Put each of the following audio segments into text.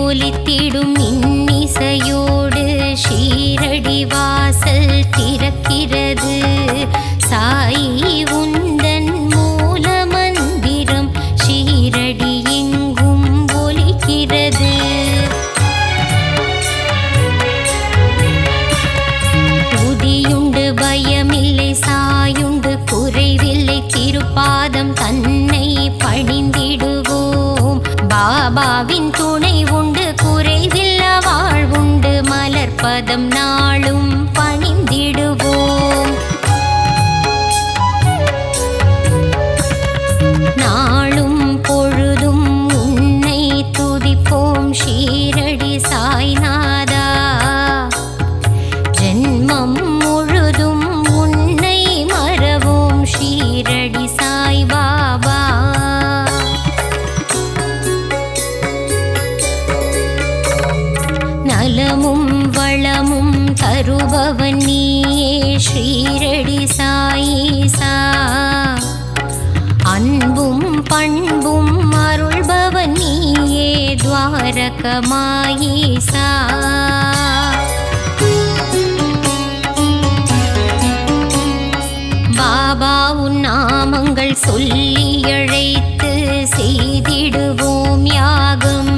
ஒலித்திடும் இன்னிசையோடு ஷீரடி வாசல் திறக்கிறது. சாயி உந்தன் மூல மந்திரம் ஷீரடி எங்கும் ஒலிக்கிறது. உதியுண்டு பயமில்லை, சாயுண்டு குறைவில்லை, திருப்பாதம் தன்னை பணிந்திடுவோம். பாபாவின் துணை உண்டு, குறைவில்ல வாழ்வுண்டு, மலர்பதம் நாளும் பணிந்திடுவோம். நாளும் பொழுதும் உன்னை துதிப்போம் ஷீரடி சாய்நாதா. ஜென்மம் முழுதும் உன்னை மறவோம் ஷீரடி சாய் பாபா. நலமும் வளமும் தருபவன் நீயே ஷீரடி சாயீசா. அன்பும் பண்பும் அருள்பவன் நீயே துவாரகமாயீசா. பாபா உன் நாமங்கள் சொல்லி அழைத்து செய்திடுவோம் யாகம்.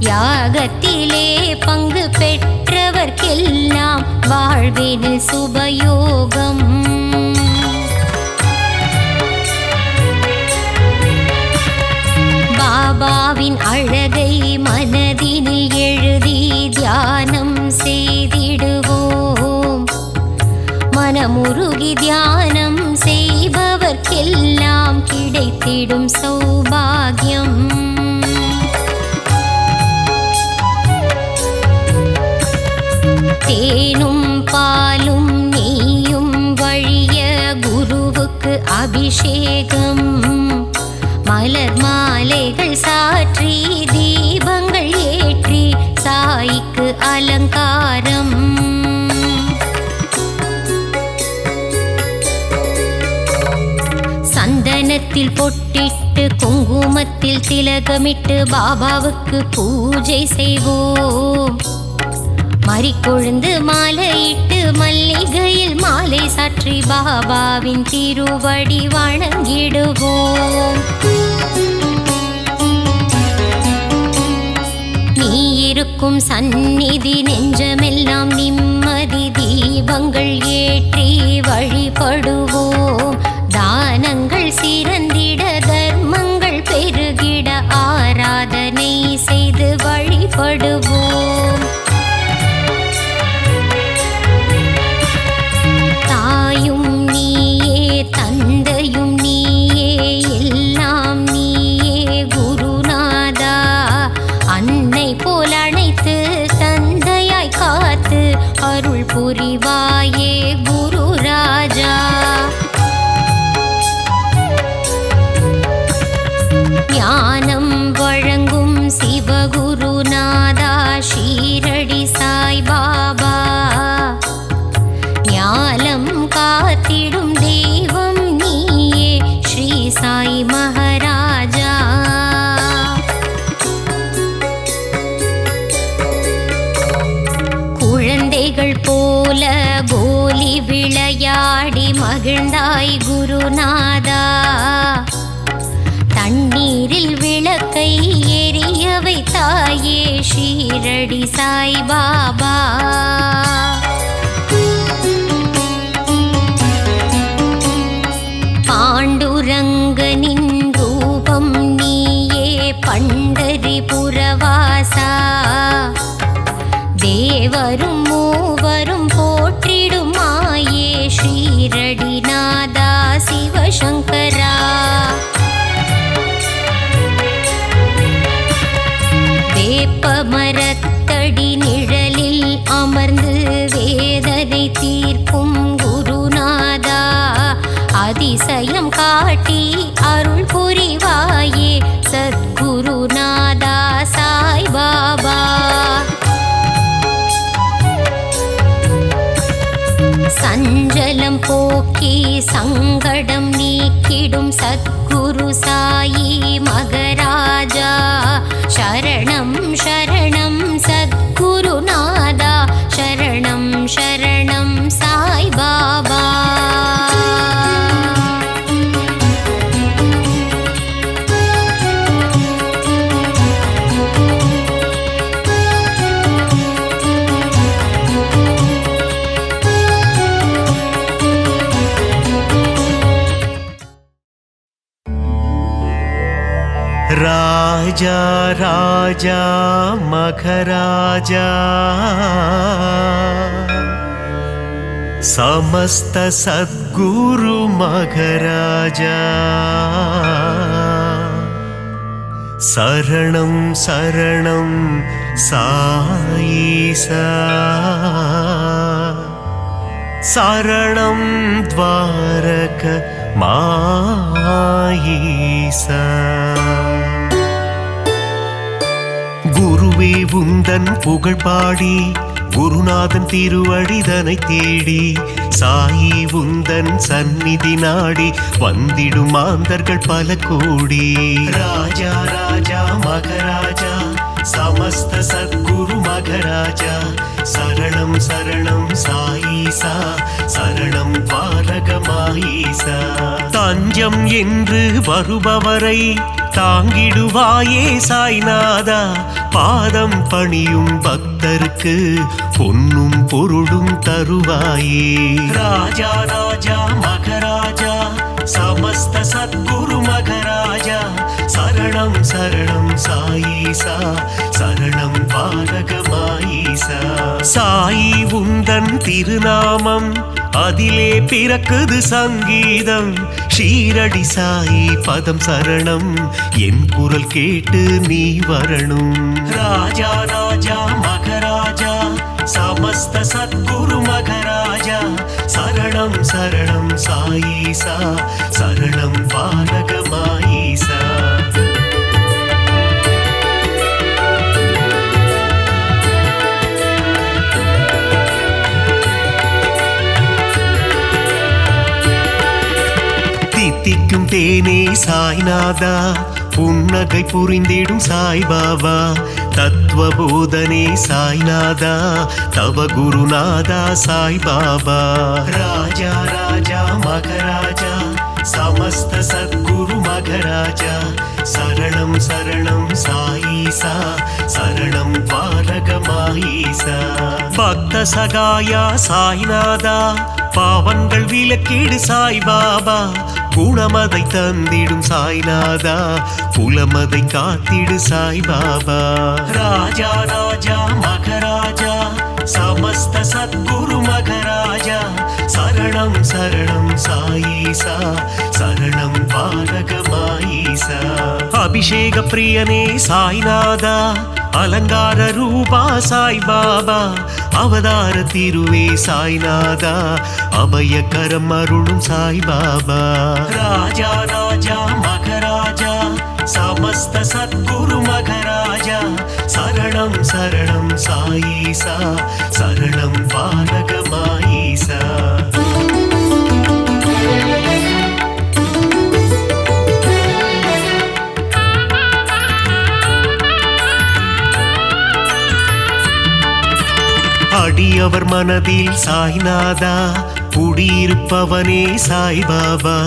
யாகத்திலே பங்கு பெற்றவர்க்கெல்லாம் வாழ்வினில் சுபயோகம். பாபாவின் அழகை மனதினில் எழுதி தியானம் செய்திடுவோம். மனமுருகி தியானம் செய்பவர்க்கெல்லாம் கிடைத்திடும் சௌபாகியம். தேனும் பாலும் நெய்யும் வழிய குருவுக்கு அபிஷேகம். மலர் மாலைகள் சாற்றி தீபங்கள் ஏற்றி சாய்க்கு அலங்காரம். சந்தனத்தில் பொட்டிட்டு குங்குமத்தில் திலகமிட்டு பாபாவுக்கு பூஜை செய்வோம். மறிக்கொழுந்து மாலையிட்டு மல்லிகையில் மாலை சாற்றி பாபாவின் திருவடி வணங்கிடுவோம். நீ இருக்கும் சந்நிதி நெஞ்சமெல்லாம் நிம்மதி. தீபங்கள் ஏற்றி வழிபடுவோம். தானங்கள் சிறந்திட தர்மங்கள் பெருகிட ஆராதனை செய்து வழிபடுவோம். தாயும் நீயே, தந்தையும் நீயே, எல்லாம் நீயே குருநாதா. அன்னை போல் அணைத்து தந்தையாய் காத்து அருள் புரிவாயே குரு ராஜா. ஞானம் வழங்கும் சிவகுருநாதா ஷீரடி சாய் பாபா. ஞானம் காத்திடும் தெய்வம் நீயே ஸ்ரீ சாய் மகாராஜா. குழந்தைகள் போல கோலி விளையாடி மகிழ்ந்தாய் குருநாதா. தண்ணீரில் விளக்கை எரிய வைத்தாயே ஷீரடி சாய் பாபா. பாண்டுரங்கனின் ரூபம் நீயே பண்டரிபுரவாசா. தேவரும் மூவரும் போற்றிடும் மாயே ஷீரடி நாதா சிவசங்கரா. வேப்ப மரத்தடி நிழலில் அமர்ந்து வேதனை தீர்க்கும் குருநாதா. அதிசயம் காட்டி அருள் புரிவாயே சத்குருநாதா சாய் பாபா. சஞ்சலம் போக்கி சங்கடம் நீக்கிடும் சத்குரு சாயி மகராஜா. शरणं शरणं सद्गुरुनादा शरणं शरणं साई बाबा राजा राजा मखराजा समस्त सद्गुरु मखराजा शरणं शरणं साईसा शरणं द्वारक माईसा குருவே உந்தன் புகழ் பாடி குருநாதன் திருவடிதனை தேடி சாயி உந்தன் சந்நிதி நாடி வந்திடும் மாந்தர்கள் பல கோடி ராஜா ராஜா மகராஜா समस्त सद्गुरु मगराजा शरणं शरणं साईसा शरणं द्वारகமாயிசா தஞ்சம் என்று வருபவரை தாங்கிடுவாயே சாய்நாதா பாதம் பணியும் பக்தருக்கு பொன்னும் பொருளும் தருவாயே ராஜா ராஜா மகராஜா समस्त सद्गुरु मगराजा शरणं शरणं साईसा शरणं द्वारகமாயிசா சாயி உந்தன் திருநாமம் அதிலே பிறக்குது சங்கீதம் ஷீரடி சாயி பதம் சரணம் என் குரல் கேட்டு நீ வரணும் ராஜா ராஜா மகராஜா समस्त सद्गुरु मगराजा शरणं शरणं साईसा शरणं द्वारகமாயிசா தித்திக்கும் தேனே சாய்நாதா புன்னகை புரிந்திடும் சாய்பாபா தத்துவபோதனே சாய்நாதா தவ குருநாதா சாய்பாபா ராஜா ராஜா மகராஜா समस्त सद्गुरु मगराजा शरणं शरणं साईसा शरणं द्वारகமாயிசா பக்த சகாயா சாய்நாதா பாவங்கள் விலக்கிடு சாய்பாபா குணமதை தந்திடும் சாய்நாதா குலமதை காத்திடு சாய்பாபா ராஜா ராஜா மகராஜா समस्त सद्गुरु मगराजा शरणं शरणं साईसा शरणं द्वारகமாயிசா அபிஷேக பிரியனே சாய்நாதா அலங்கார ரூபா சாய்பாபா அவதார திருவே சாய்நாதா அபயகரம் அருளும் சாய்பாபா ராஜா ராஜா மகராஜா समस्त सद्गुरु मगराजा शरणं शरणं साईसा शरणं द्वारகமாயிசா அடியவர் மனதில் சாய்நாதா குடியிருப்பவனே சாய்பாபா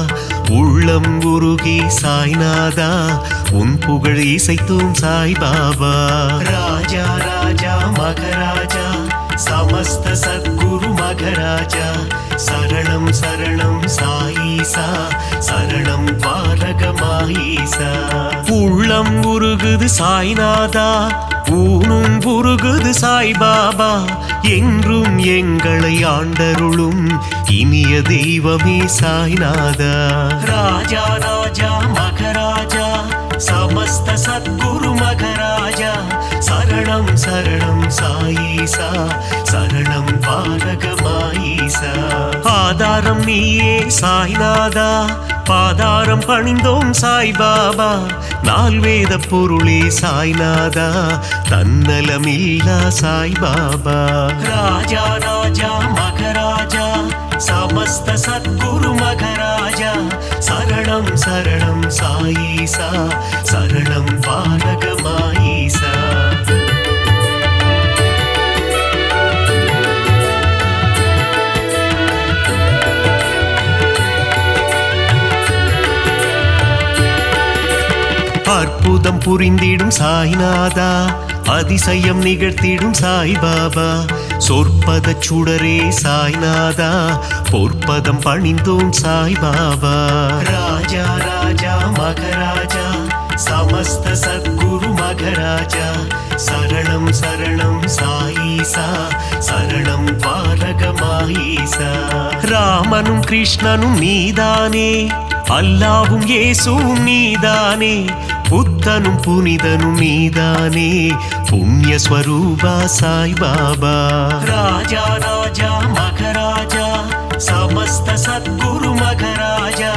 உள்ளம் உருகி சாய்நாதா உன் புகழ் இசைத்தும் சாய்பாபா ராஜா ராஜா மகராஜா समस्त सद्गुरु मगराजा शरणं शरणं साईसा शरणं द्वारகமாயிசா உள்ளம் உருகுது சாய்நாதா ஊனும் உருகுது சாய்பாபா என்றும் எங்களை ஆண்டருளும் இனிய தெய்வமே சாய்நாதா ராஜா ராஜா மகராஜா समस्त सद्गुरु मगराजा शरणं शरणं साईसा शरणं द्वारகமாயிசா ஆதாரம் நீயே சாய்நாதா பாதாரம் பணிந்தோம் சாய்பாபா நால்வேத பொருளே சாய்நாதா தன்னலமில்லா சாய்பாபா ராஜா ராஜா மகராஜா समस्त सद्गुरु मघराजा शरणं शरणं साईसा शरणं पालक माईसा அற்புதம் புரிந்திடும் சாய்நாதா அதிசயம் நிகழ்த்திடும் சாய்பாபா சொற்பத சுடரே சாய்நாதா பொற்பதம் பணிந்தோம் சாய்பாபா ராஜா ராஜா மகராஜா समस्त सद्गुरु मघराजा शरणं शरणं साईसा शरणं पालक माईसा ராமனும் கிருஷ்ணனும் நீதானே அல்லாவும் இயேசுவும் நீதானே புத்தனும் புனிதனும் நீதானே புண்ணிய ஸ்வரூபா சாய்பாபா ராஜா ராஜா மகராஜா समस्त सद्गुरु मघराजा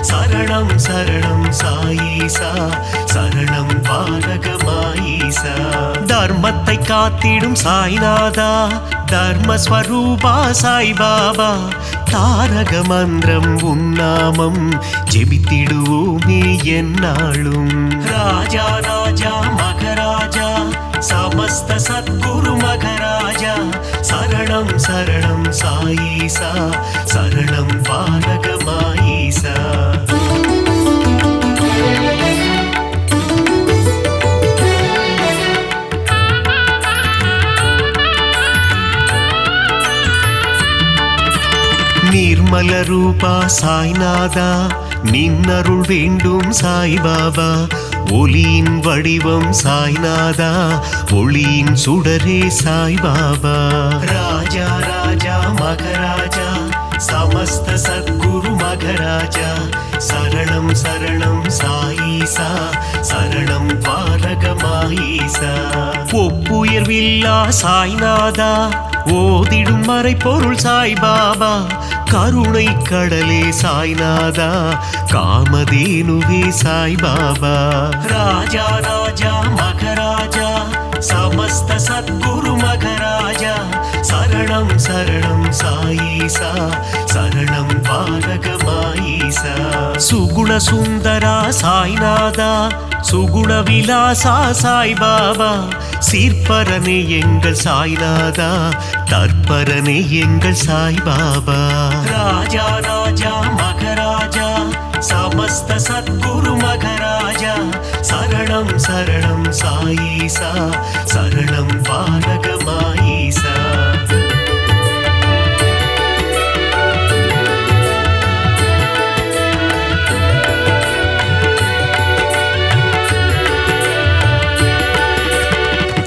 शरणं शरणं साईसा शरणं पालक माईसा தர்மத்தை காத்திடும் சாய்நாதா தர்மஸ்வரூபா சாய்பாபா தாரக மந்திரம் உன்னாமம் ஜெபித்திடுவோமே என்னாலும் ராஜா ராஜா மகராஜா समस्त सद्गुरु मघराजा शरणं शरणं साईसा शरणं पालक माईसा निर्मल रूपा साईनादा निन्नरुள் வேண்டும் சாய்பாபா ஒளியின் வடிவம் சாய்நாதா ஒளியின் சுடரே சாய்பாபா ராஜா ராஜா மகராஜா समस्त सद्गुरु मघराजा शरणं शरणं साईसा शरणं पालक माईसा ஒப்புயர்வில்லா சாய்நாதா ஓதிடும் மறைபொருள் சாய்பாபா கருணை கடலே சாய்நாதா காமதேனுவே சாய்பாபா ராஜா ராஜா மகராஜா समस्त सद्गुरु मघराजा शरणं शरणं साईसा शरणं पालक माईसा सुगुण सुंदरा साईनादा सुगुण विलासा சாய்பாபா சீர்பரனே எங்கள் சாய்நாதா தற்பரனே எங்கள் சாய்பாபா ராஜா ராஜா மகராஜா समस्त सद्गुरु मघराजा शरणं शरणं साईसा शरणं पालक माईसा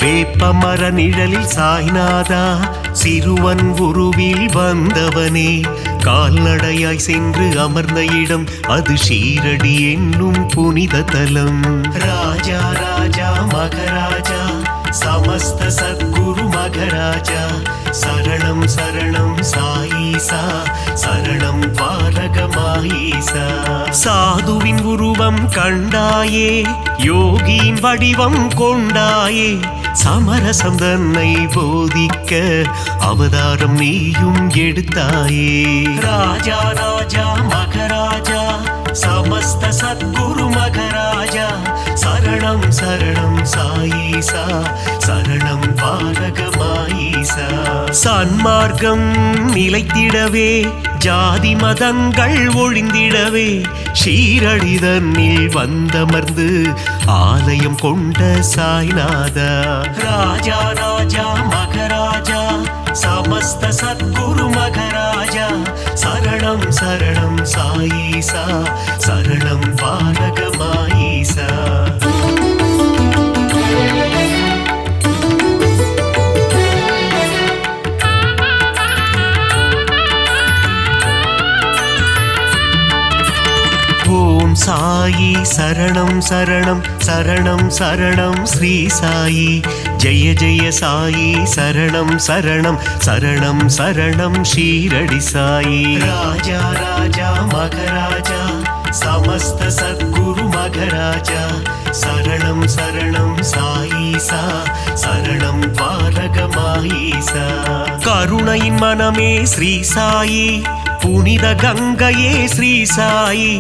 வேப்பமர நிழலில் சாய்நாதா சிறுவன் உருவில் வந்தவனே கால்நடையாய் சென்று அமர்ந்த இடம் அது ஷீரடி என்னும் புனித தலம் ராஜா ராஜா மகராஜா समस्त सद्गुरु मघराजा शरणं शरणं साईसा शरणं पालक माईसा சாதுவின் உருவம் கண்டாயே யோகியின் வடிவம் கொண்டாயே சமரசம் தன்னை போதிக்க அவதாரம் நீயும் எடுத்தாயே ராஜா ராஜா மகராஜா समस्त सद्गुरु मघराजा शरणं शरणं साईसा शरणं पालक माईसा சன்மார்க்கம் நிலைத்திடவே ஜாதி மதங்கள் ஒழிந்திடவே ஷீரடி தன்னில் வந்தமர்ந்து ஆலயம் கொண்ட சாய்நாதா ராஜா ராஜா மகராஜா समस्त सद्गुरु मघराजा शरणं शरणं साईसा शरणं पालक माईसा ஓம் சாயி சரணம் சரணம் சரணம் சரணம் ஸ்ரீ சாயி ஜெய ஜெய சாயி சரணம் சரணம் சரணம் சரணம் ஷீரடி சாயி ராஜா ராஜா மகராஜா समस्त सद्गुरु मघराजा शरणं शरणं साईसा शरणं पालक माईसा கருணையின் மனமே ஸ்ரீ சாயி புனித கங்கையே ஸ்ரீ சாயி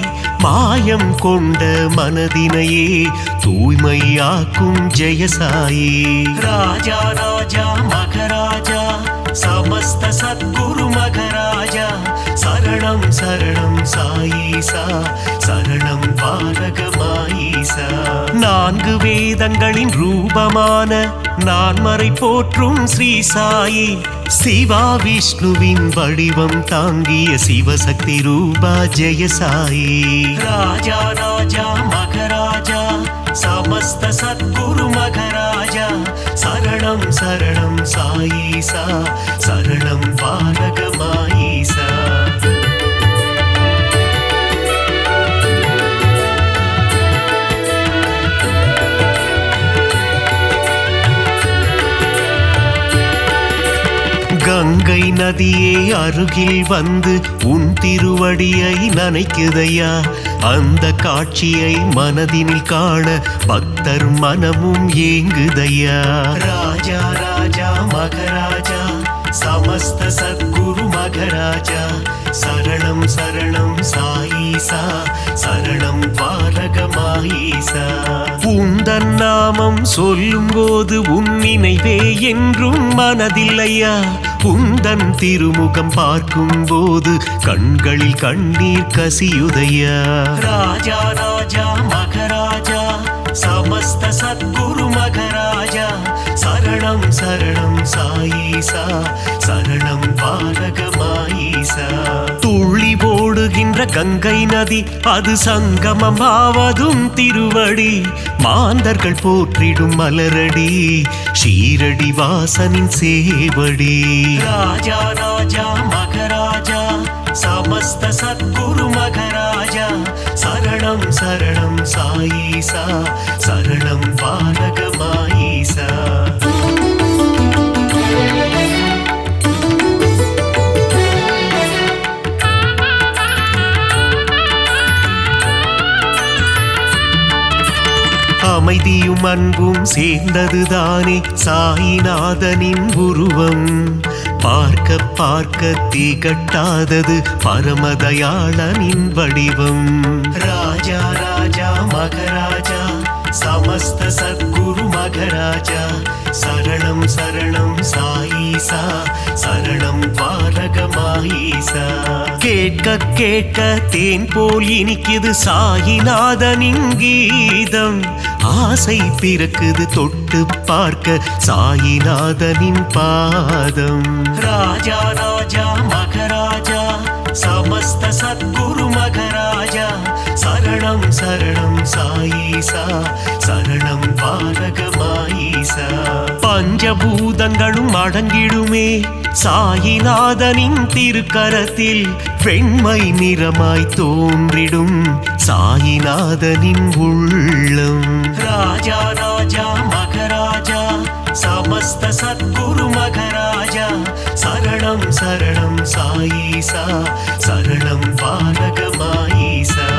மாயம் கொண்ட மனதினையே தூய்மையாக்கும் ஜெயசாயி ராஜா ராஜா மகராஜா சமஸ்த சத்குரு மகராஜா சரணம் சரணம் சாயீசா சரணம் பாரகமாயீசா நான்கு வேதங்களின் ரூபமான நான்மறை போற்றும் ஸ்ரீ சாயி சிவா விஷ்ணுவின் வடிவம் தாங்கிய சிவசக்தி ரூபா ஜெயசாயி ராஜா ராஜா மகராஜா சமஸ்த சத்குரு மகராஜா சரணம் சரணம் சாயீசா சரணம் பாரகமாயீசா கங்கை நதியே அருகில் வந்து உன் திருவடியை நனைக்குதையா அந்த காட்சியை மனதினில் காண பக்தர் மனமும் ஏங்குதையா ராஜா ராஜா மகராஜா சமஸ்த சத்குரு மகராஜா சரணம் சரணம் சாயீசா சரணம் பாரகமாயீசா உந்தன் நாமம் சொல்லும் போது உன் நினைவே என்றும் மனதில்லையா உந்தன் திருமுகம் பார்க்கும் போது கண்களில் கண்ணீர் கசியுதையா ராஜா ராஜா மகராஜா சமஸ்த சத்குரு மகராஜா சரணம் சரணம் சாயீசா சரணம் பாரகமாயீசா துள்ளி ஓடுகின்ற கங்கை நதி அது சங்கமமாவதும் திருவடி மாந்தர்கள் போற்றிடும் மலரடி ஷீரடி வாசனின் சேவடி ராஜா ராஜா மகராஜா சமஸ்த சத்குரு மகராஜா சரணம் சரணம் சாயீசா சரணம் பாரகமாயீசா அமைதியும் அன்பும் சேர்ந்ததுதானே சாயிநாதனின் உருவம் பார்க்க பார்க்க திகட்டாதது பரமதயாளனின் வடிவம் ராஜா ராஜா மகராஜா சமஸ்த சத்குரு மகராஜா சரணம் சரணம் சாயீசா சரணம் பாரகமாயீசா கேட்க கேட்க தேன் போல் இனிக்குது சாயிநாதனின் கீதம் ஆசை பிறக்குது தொட்டு பார்க்க சாயிநாதனின் பாதம் ராஜா ராஜா மகராஜா சமஸ்த சத்குரு மகராஜா சரணம் சரணம் சாயீசா சரணம் பாரகமாயீசா பஞ்சபூதங்களும் அடங்கிடுமே சாயிநாதனின் திருக்கரத்தில் வெண்மை நிறமாய் தோன்றிடும் சாயிநாதனின் உள்ளம் ராஜா ராஜா மகராஜா சமஸ்த சத்குரு மகராஜா சரணம் சரணம் சாயீசா சரணம் பாரகமாயீசா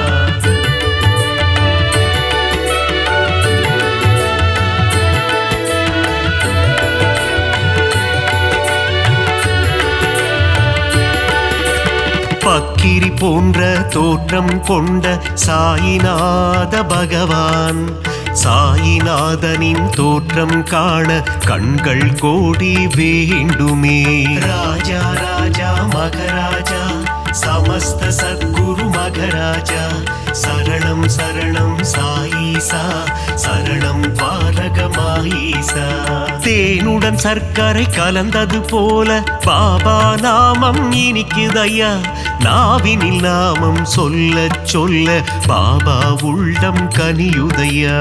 பக்கிரி போன்ற தோற்றம் கொண்ட சாயிநாத பகவான் சாயிநாதனின் தோற்றம் காண கண்கள் கோடி வேண்டுமே ராஜா ராஜா மகராஜா சமஸ்த சத்குரு மகராஜா சரணம் சரணம் சாயீசா சரணம் பாரகமாயீசா தேனுடன் சர்க்கரை கலந்தது போல பாபா நாமம் இனிக்குதையா நாவினில் நாமம் சொல்ல சொல்ல பாபா உள்ளம் கனியுதையா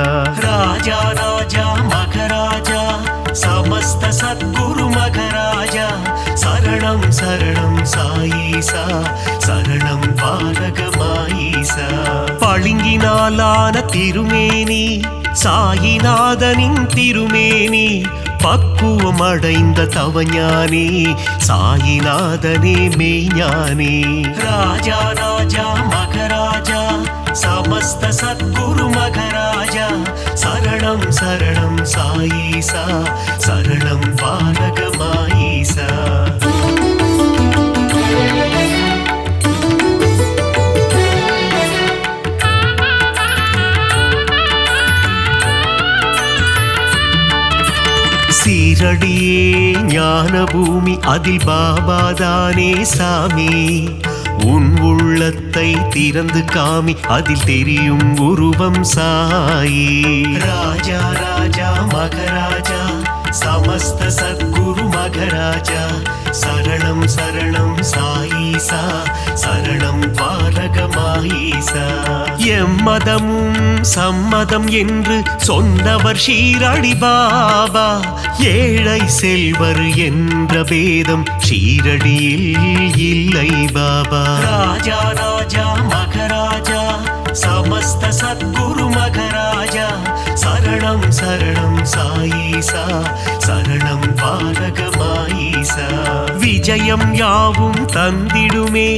ராஜா ராஜா மகராஜா சமஸ்த சத்குரு மகராஜா சரணம் சரணம் சாயீசா சரணம் பாரகமாயீசா பளிங்கினாலான திருமேனி சாயிநாதனின் திருமேனி பக்குவம் அடைந்த தவஞானி சாயிநாதனே மெய்ஞானி ராஜா ராஜா மகராஜா சமஸ்த சத்குரு மகராஜா சரணம் சரணம் சாயீசா சரணம் பாரகமாயீசா சீரடியே ஞான பூமி, அதில் பாபாதானே சாமி. உன் உள்ளத்தை திறந்து காமி, அதில் தெரியும் உருவம் சாயி. ராஜா ராஜா மகராஜா, சமஸ்த சத்குரு மகராஜா, சரணம் சரணம் சாயீசா, சரணம் பாரகமாயீசா. எம்மதமும் சம்மதம் என்று சொன்னவர் ஷீரடி பாபா. ஏழை செல்வர் என்ற பேதம் ஷீரடியில் இல்லை பாபா. ராஜா ராஜா மகராஜா, சமஸ்த சத்குரு மகராஜா, சரணம் சரணம் சாயீசா, சரணம் பாரகமாயீசா. விஜயம் யாவும் தந்திடுமே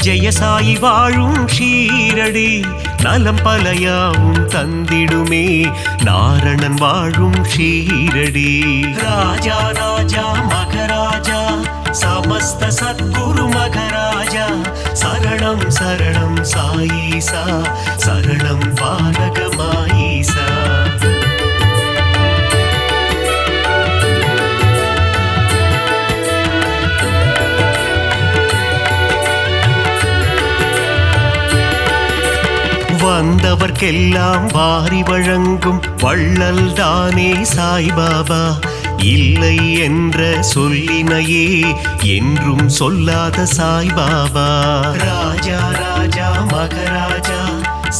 ஜெயசாயி வாழும் ஷீரடி. நலம் பலயாவும் தந்திடுமே நாரணன் வாழும் ஷீரடி. ராஜா ராஜா மகராஜா, சமஸ்த சத்குரு மகராஜா, சரணம் சரணம் சாயீசா, சரணம் பாரகமாயீசா. வந்தவர்க்கெல்லாம் வாரி வழங்கும் வள்ளல் தானே சாய்பாபா. இல்லை என்ற சொல்லினையே என்றும் சொல்லாத சாய்பாபா. ராஜா ராஜா மகராஜா,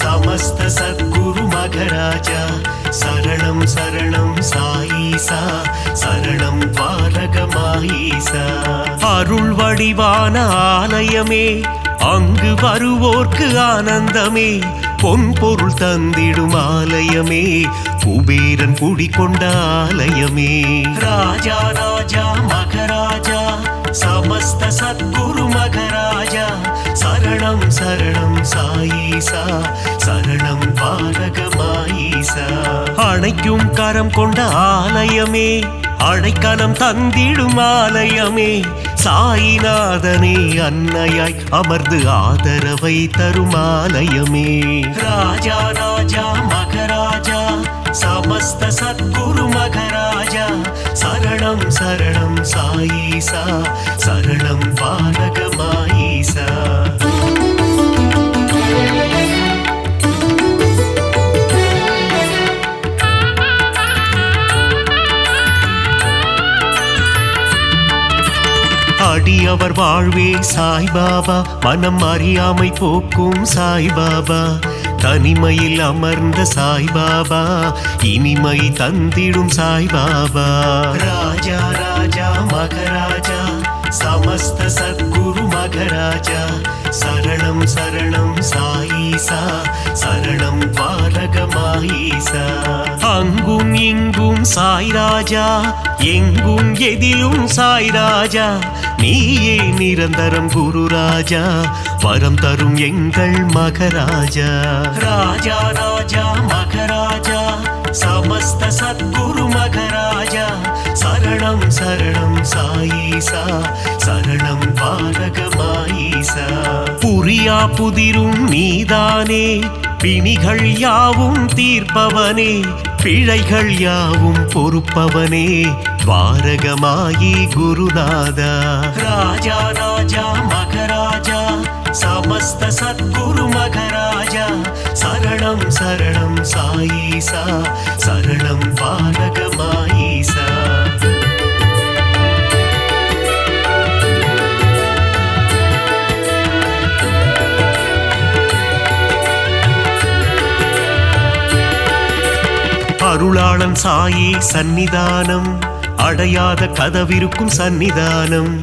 சமஸ்த சத்குரு மகராஜா, சரணம் சரணம் சாயீசா, சரணம் பாரகமாயீசா. அருள் வடிவான ஆலயமே, அங்கு வருவோர்க்கு ஆனந்தமே. பொன் பொருள் தந்திடும் ஆலயமே, குபேரன் குடிகொண்ட ஆலயமே. ராஜா ராஜா மகராஜா, சமஸ்த சத்குரு மகராஜா, சரணம் சரணம் சாயீசா, சரணம் பாரகமாயீசா. அணைக்கும் கரம் கொண்ட ஆலயமே, அடைக்கலம் தந்திடும் ஆலயமே. சாயிநாதனே அன்னையாய் அமர்ந்து ஆதரவை தரும் ஆலயமே. ராஜா ராஜா மகராஜா, சமஸ்த சத்குரு மகராஜா, சரணம் சரணம் சாயீசா, சரணம் பாரகமாயீசா. அடியவர் வாழ்வே சாய்பாபா, மனம் அறியாமை போக்கும் சாய்பாபா. தனிமையில் அமர்ந்த சாய்பாபா, இனிமை தந்திடும் சாய்பாபா. ராஜா ராஜா மகராஜா, சமஸ்த சத்குரு மகராஜா, சரணம் சரணம் சாயீசா, சரணம் பாரகமாயீசா. அங்கும் இங்கும் சாய்ராஜா, எங்கும் எதிலும் சாய்ராஜா. நீயே நிரந்தரம் குரு ராஜா, வரம் தரும் எங்கள் மகராஜா. ராஜா ராஜா மகராஜா, சமஸ்த சத்குரு மகராஜா, சரணம் சரணம் சாயீசா, சரணம் பாரகமாயீசா. புரியா புதிரும் நீதானே, பிணிகள் யாவும் தீர்ப்பவனே. பிழைகள் யாவும் பொறுப்பவனே, துவாரகமாயி குருநாதா. ராஜா ராஜா மகராஜா, சமஸ்த சத்குரு மகராஜா, சரணம் சரணம் சாயீசா, சரணம் பாரகமாயீசா. அருளாளன் சாயி சந்நிதானம், அடையாத கதவிருக்கும் சந்நிதானம்.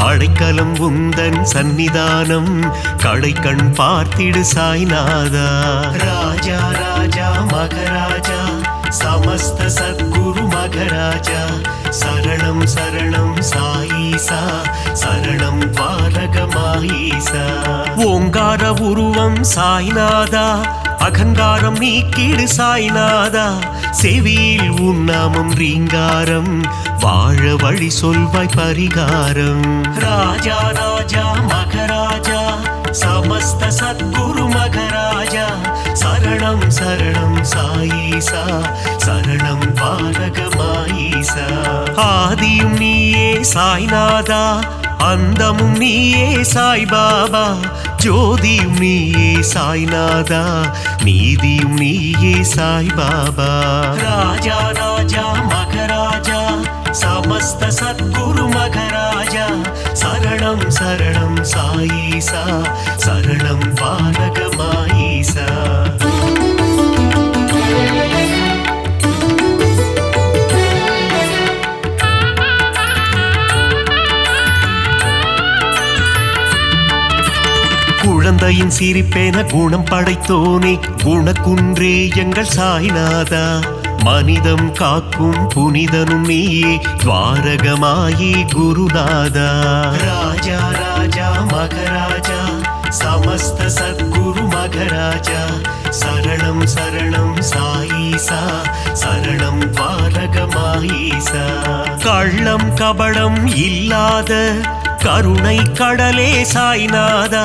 அடைக்கலம் உந்தன் சந்நிதானம், கடைக்கண் பார்த்திடு சாய்நாதா. ராஜா ராஜா மகராஜா, சமஸ்த சத்குரு மகராஜா, சரணம் சரணம் சாயீசா, சரணம் பாரகமாயீசா. ஓங்கார உருவம் சாய்நாதா, அகங்காரம் நீக்கிடு சாய்நாதா. செவியில் உன்னாமம் ரீங்காரம், வாழ வழி சொல்வாய் பரிகாரம். ராஜா ராஜா மகராஜா, समस्त सद्गुरु मघराजा शरणं शरणं साईसा शरणं पारगमाईसा ஆதியும் நீயே சாய்நாதா அந்தமும் நீயே சாய் பாபா ஜோதியும் நீயே சாய்நாதா நீதியும் நீயே சாய் பாபா ராஜா ராஜா மகராஜா समस्त सद्गुरु मघराजा शरणं शरणं साईसा शरणं पारगमाईसा குழந்தையின் சிரிப்பேன குணம் படைத்தோனே குணக்குன்றே எங்கள் சாய்நாதா மனிதம் காக்கும் புனிதனும் நீயே துவாரகமாயி குருநாதா ராஜா ராஜா மகராஜா समस्त सद्गुरु मघराजा शरणं शरणं साईसा शरणं पारगमाईसा கள்ளம் கபடம் இல்லாத கருணை கடலே சாய்நாதா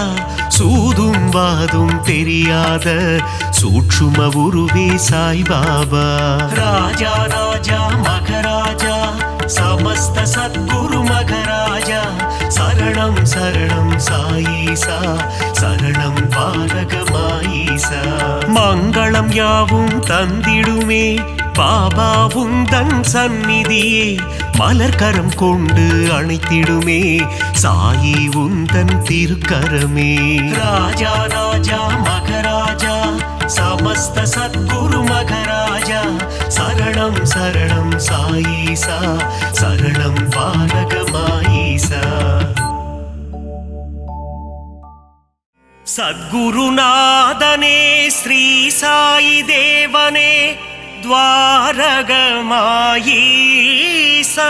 சூதும் வாதும் தெரியாத சூட்சும உருவே சாய் பாபா ராஜா ராஜா மகராஜா समस्त सद्गुरु मघराजा शरणं शरणं साईसा शरणं पारगमाईसा மங்களம் யாவும் தந்திடுமே பாபா உந்தன் சந்நிதியே மலர்கரம் கொண்டு அணைத்திடுமே சாயி உந்தன் திருக்கரமே ராஜா ராஜா மகராஜா समस्त सद्गुरु मघराजा शरणं शरणं साईसा शरणं पारगमाईसा सद्गुरुनादने श्री साई देवने द्वारगमाईसा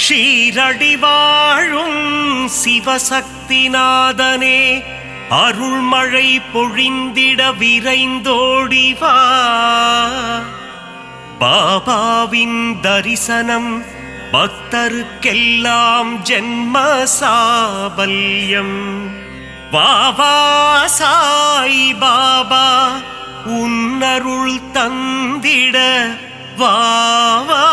ஷீரடி வாழும் சிவசக்திநாதனே அருள்மழை பொழிந்திட விரைந்தோடிவா பாபாவின் தரிசனம் பக்தருக்கெல்லாம் ஜென்ம சாபல்யம் வாவா சாய் பாபா உன்னருள் தந்திட வாவா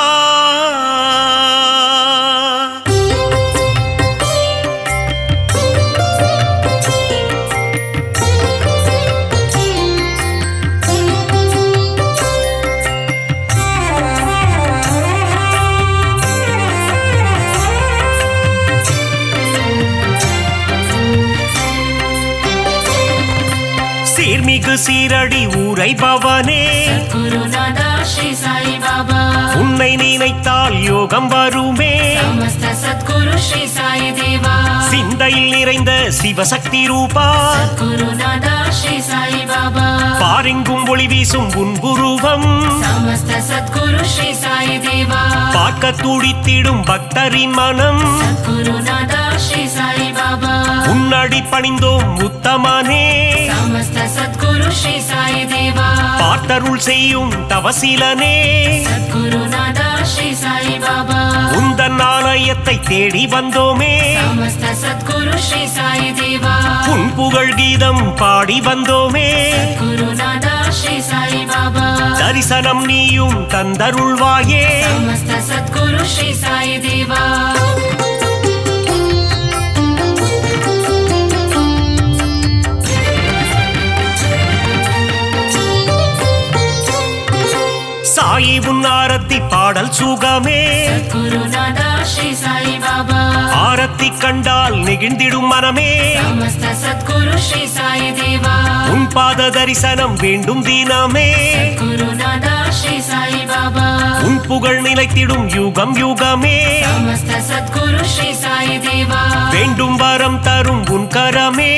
சீர்மிகு சீரடி உரைபவனே சத்குருநாதா ஸ்ரீ சாய் பாபா உன்னை நினைத்தால் யோகம் வருமே समस्त सद्गुरु श्री साई देवा சிந்தையில் நிறைந்த சிவசக்தி ரூபா சத்குருநாதா ஸ்ரீ சாய் பாபா பாரெங்கும் ஒளி வீசும் உன்புருவம் समस्त सद्गुरु श्री साई देवा பார்க்க துடித்திடும் பக்தரின் மனம் சத்குருநாதா ஸ்ரீ சாய் பாபா உன்னடி பணிந்தோம் உத்தமனே समस्त सद्गुरु श्री साई देवा பார்த்தருள் செய்யும் தவசீலனே சத்குருநாதா ஸ்ரீ சாய் பாபா உந்தன் ஆலயத்தை தேடி வந்தோமே समस्त सद्गुरु श्री साई देवा உன் புகழ் கீதம் பாடி வந்தோமே சத்குருநாதா ஸ்ரீ சாய் பாபா தரிசனம் நீயும் தந்தருள்வாயே समस्त सद्गुरु श्री साई देवा சாயி உன் ஆரத்தி பாடல் சுகமே சத்குருநாதா ஸ்ரீ சாய் பாபா ஆரத்தி கண்டால் நெகிழ்ந்திடும் மனமே समस्त सद्गुरु श्री साई देवा உன் பாத தரிசனம் வேண்டும் தினமே சத்குருநாதா ஸ்ரீ சாய் பாபா உன் புகழ் நிலைத்திடும் யுகம் யுகமே समस्त सद्गुरु श्री साई देवा வேண்டும் வரம் தரும் உன் கரமே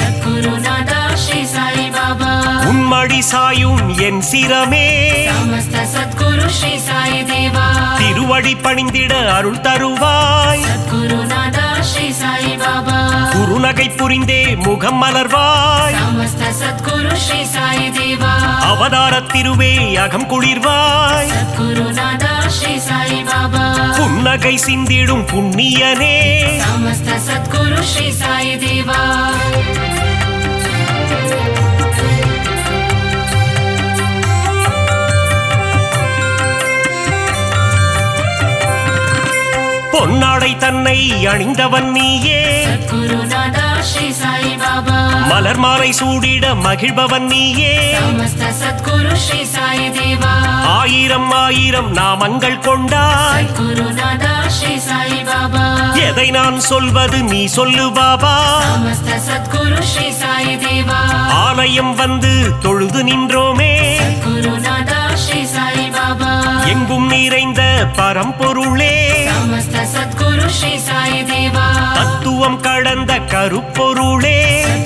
சத்குருநாதா ஸ்ரீ சாய் பாபா உன்மடி சாயும் என் சிரமே समस्त सद्गुरु श्री साई देवा திருவடி பணிந்திட அருள் தருவாய் சத்குருநாதா ஸ்ரீ சாயி பாபா குருநகை புரிந்தே முகம் மலர்வாய் சமஸ்த சத்குரு ஸ்ரீ சாயி தேவா அவதார திருவே அகம் குளிர்வாய் சத்குருநாதா ஸ்ரீ சாயி பாபா புன்னகை சிந்திடும் புண்ணியனே சமஸ்த சத்குரு ஸ்ரீ சாயி தேவா பொன்னாடை தன்னை அணிந்தவன் நீயே சத்குருநாதா ஸ்ரீ சாயி பாபா மலர் மாலை சூடிட மகிழ்பவன் நீயே சமஸ்த சத்குரு ஸ்ரீ சாயி தேவா ஆயிரம் ஆயிரம் நாமங்கள் கொண்டாய் குருநாதா ஸ்ரீ சாயி பாபா எதை நான் சொல்வது நீ சொல்லு பாபா சமஸ்த சத்குரு ஸ்ரீ சாயி தேவா ஆலயம் வந்து தொழுது நின்றோமே குருநாதா ஸ்ரீ சாயி பாபா எங்கும் நிறைந்த பரம்பொருளே சமஸ்த சத்குரு ஸ்ரீ சாயி தேவா தத்துவம் கடந்த கருப்பொருளே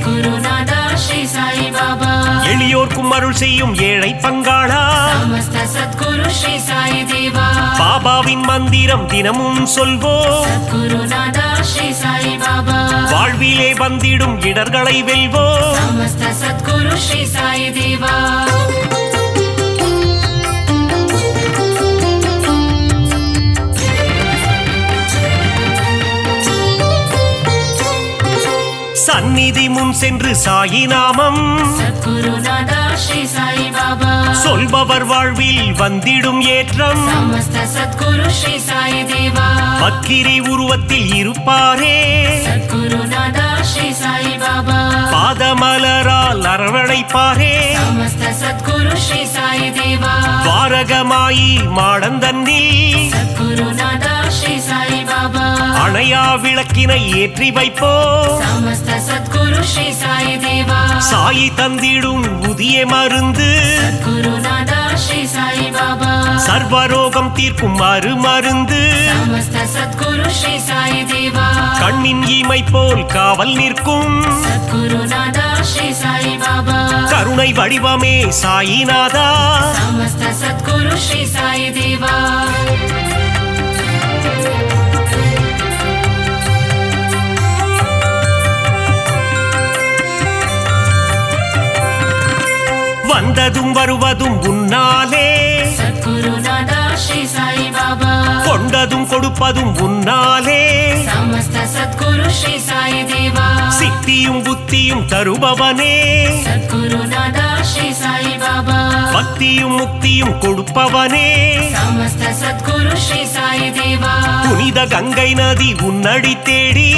குருநாதா ஸ்ரீ சாயி பாபா எளியோர்க்கும் அருள் செய்யும் ஏழை பங்காளா சமஸ்த சத்குரு ஸ்ரீ சாயி தேவா பாபாவின் மந்திரம் தினமும் சொல்வோம் குருநாதா ஸ்ரீ சாயி பாபா வாழ்விலே வந்திடும் இடர்களை வெல்வோம் சமஸ்த சத்குரு ஸ்ரீ சாயி தேவா சந்நிதி முன் சென்று சாயி நாமம் சத்குருநாதா ஸ்ரீ சாயி பாபா சொல்பவர் வாழ்வில் வந்திடும் ஏற்றம் சமஸ்த சத்குரு ஸ்ரீ சாயி தேவா பக்கிரி உருவத்தில் இருப்பாரே சத்குருநாதா ஸ்ரீ சாயி பாபா பாதமலரால் அரவணைப்பாரே சமஸ்த சத்குரு ஸ்ரீ சாயி தேவா வாரகமாயி மாடந்தன்னில் சத்குருநாதா ஸ்ரீ சாயி பாபா அணையா விளக்கினை ஏற்றி வைப்போ சமஸ்த சத்குரு ஸ்ரீ சாயி தேவா சாயி தந்திடும் புதிய மருந்து குருநாதா ஸ்ரீ சாயி பாபா சர்வரோகம் தீர்க்கும் மருந்து சமஸ்த சத்குரு ஸ்ரீ சாயி தேவா கண்ணின் இமை போல் காவல் நிற்கும் சத்குருநாதா ஸ்ரீ சாயி பாபா கருணை வடிவமே சாயிநாதா சமஸ்த சத்குரு ஸ்ரீ சாயி தேவா வந்ததும் வருவதும் உன்னாலே சத்குருநாதா ஸ்ரீ சாயி பாபா கொண்டதும் கொடுப்பதும் உன்னாலே சமஸ்த சத்குரு ஸ்ரீ சாயி தேவா சித்தியும் புத்தியும் தருபவனே சத்குருநாதா ஸ்ரீ சாயி பாபா பக்தியும் முக்தியும் கொடுப்பவனே சமஸ்த சத்குரு ஸ்ரீ சாயி தேவா புனித கங்கை நதி உன்னடி தேடி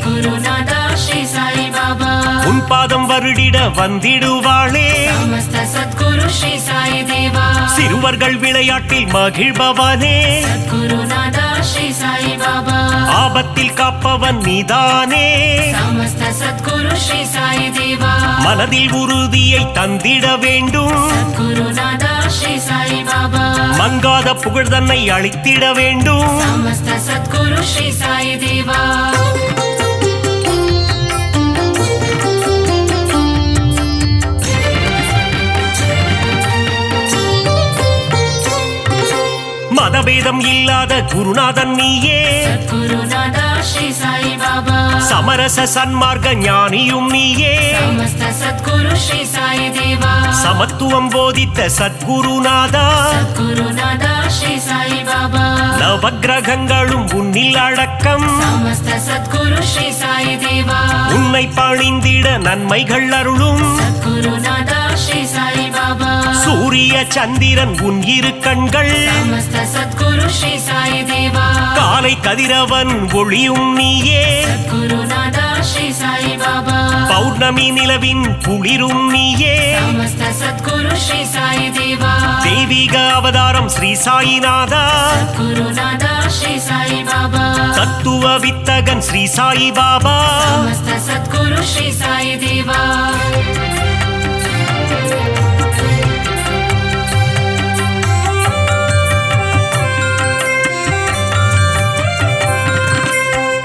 குருநாதா ஸ்ரீ சாயி பாபா உன் பாதம் வருடிட வந்திடுவாளே சமஸ்த சத்குரு ஸ்ரீ சாயி தேவா சிறுவர்கள் விளையாட்டில் மகிழ்பவனே குருநாதா ஸ்ரீ சாயி பாபா ஆபத்தில் காப்பவன் நீதானே சமஸ்த சத்குரு ஸ்ரீ சாயி தேவா மனதில் உறுதியை தந்திட வேண்டும் குருநாதா ஸ்ரீ சாயி பாபா மங்காத புகழ் தன்னை அளித்திட வேண்டும் சமஸ்த சத்குரு ஸ்ரீ சாயி தேவா மதபேதம் இல்லாத குருநாதன் நீயே குருநாதா ஸ்ரீ சாயி பாபா சமரச சன்மார்க்க ஞானியும் நீயே சமஸ்த சத்குரு ஸ்ரீ சாயி தேவா சமத்துவம் போதித்த சத்குருநாதா குருநாதா ஸ்ரீ சாயி பாபா நவக்கிரகங்களும் உன்னில் அடக்கம் சமஸ்த சத்குரு ஸ்ரீ சாயி தேவா உன்னை பணிந்திட நன்மைகள் அருளும் குருநாதா ஸ்ரீ சாயி பாபா சூரிய சந்திரன் உன் இரு கண்கள் சமஸ்த சத்குரு ஸ்ரீ சாயி தேவா காலை கதிரவன் ஒளியும் நீயே குருநாதா ஸ்ரீ சாயி பாபா பௌர்ணமி நிலவின் குளிரும் நீயே சமஸ்த சத்குரு ஸ்ரீ சாயி தேவா தெய்வீக அவதாரம் ஸ்ரீ சாயிநாதா குருநாதா ஸ்ரீ சாயி பாபா தத்துவ வித்தகன் ஸ்ரீ சாயி பாபா சமஸ்த சத்குரு ஸ்ரீ சாயி தேவா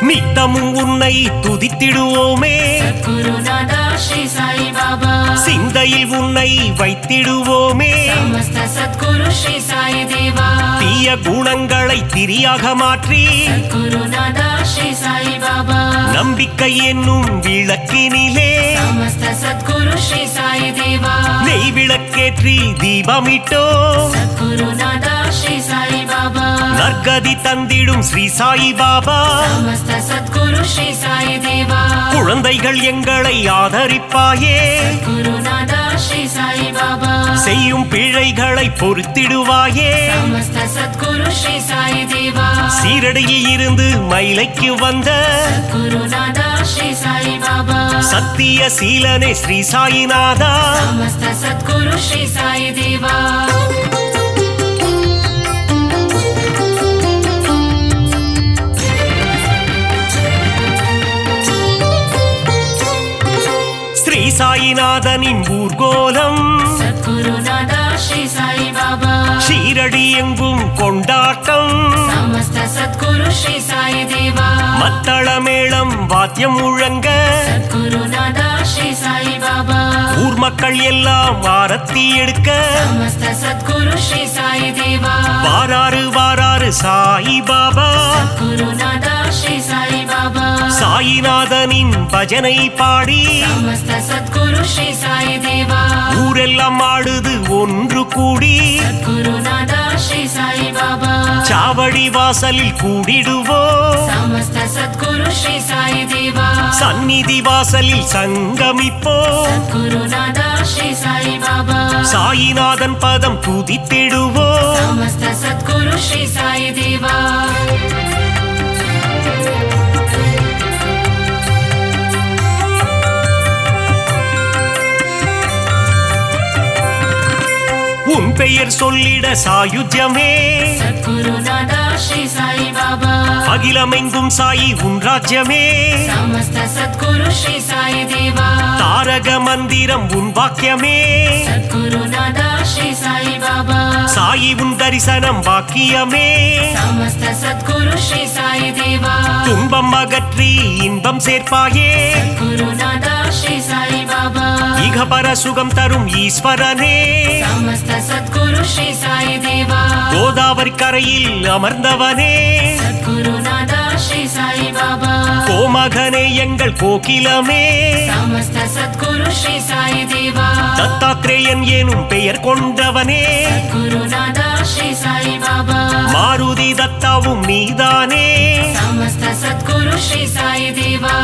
நித்தமும் உன்னை துதித்திடுவோமே குருநாதா ஸ்ரீ சாயி பாபா சிந்தையில் உன்னை வைத்திடுவோமே சமஸ்த சத்குரு ஸ்ரீ சாயி தேவா தீ தீய குணங்களை திரியாக மாற்றி சத்குருநாதா ஸ்ரீ சாயி பாபா நம்பிக்கை என்னும் விளக்கினிலே சமஸ்த சத்குரு ஸ்ரீ சாயி தேவா நெய் விளக்கேற்றி தீபமிட்டோ சத்குருநாதா ஸ்ரீ சாயி பாபா நற்கதி தந்திடும் ஸ்ரீ சாயி பாபா சமஸ்த சத்குரு ஸ்ரீ சாயி தேவா குழந்தைகள் எங்களை ஆதரிப்பாயே குருநாதா ஸ்ரீ சாயி பாபா செய்யும் பிழைகளை பொறுத்திடுவாயே சமஸ்த சத்குரு ஸ்ரீ சாயி தேவா சீரடியில் இருந்து மயிலைக்கு வந்த குருநாதா ஸ்ரீ சாயி பாபா சத்திய சீலனே ஸ்ரீ சாயிநாதா சமஸ்த சத்குரு ஸ்ரீ சாயி தேவா ஸ்ரீ சாயிநாதனின் ஊர்கோலம் சத்குருநாதா ஸ்ரீ சாயி பாபா ஷீரடி எங்கும் கொண்டாட்டம் சமஸ்த சத்குரு ஸ்ரீ சாயி தேவா மத்தள மேளம் வாத்தியம் முழங்க சத்குருநாதா ஸ்ரீ சாயி பாபா ஊர் மக்கள் எல்லாம் ஆரத்தி எடுக்க சமஸ்த சத்குரு ஸ்ரீ சாயி தேவா வாராறு வாராறு சாயி பாபா குருநாதா ஸ்ரீ சாயி பாபா சாயிநாதனின் பஜனை பாடி சமஸ்த சத்குரு ஸ்ரீ சாயி தேவா ஊரெல்லாம் ஆடுது ஒன்று கூடி குருநாதா ஸ்ரீ சாயி பாபா சாவடி வாசலில் கூடிடுவோம் சமஸ்த சத்குரு ஸ்ரீ சாயி தேவா சந்நிதி வாசலில் சங்கமிப்போம் குருநாதா ஸ்ரீ சாயி பாபா சாயிநாதன் பதம் துதித்திடுவோம் சமஸ்த சத்குரு ஸ்ரீ சாயி தேவா உன் பெயர் சொல்லிட சாயுஜ்யமே சத்குருநாதா ஸ்ரீ சாயி பாபா அகிலமெங்கும் சாயி உன் ராஜ்யமே சமஸ்த சத்குரு ஸ்ரீ சாயி தேவா தாரக மந்திரம் உன் வாக்கியமே சத்குருநாதா ஸ்ரீ சாயி பாபா சாயி உன் தரிசனம் வாக்கியமே சமஸ்த சத்குரு ஸ்ரீ சாயி தேவா துன்பம் அகற்றி இன்பம் சேர்ப்பாயே குருநாதா ஸ்ரீ சாயி பாபா இகபர சுகம் தரும் ஈஸ்வரனே சமஸ்த சத்குரு ஸ்ரீ சாயி தேவா கோதாவரி கரையில் அமர்ந்தவனே குருநாதா ஸ்ரீ சாயி பாபா கோமகனே எங்கள் கோகிலமே சமஸ்த சத்குரு ஸ்ரீ சாயி தேவா தத்தாத்ரேயன் எனும் பெயர் கொண்டவனே குருநாதா ஸ்ரீ சாயி பாபா மாருதி தத்தாவும் நீதானே. समस्त सद्गुरु श्री साई देवा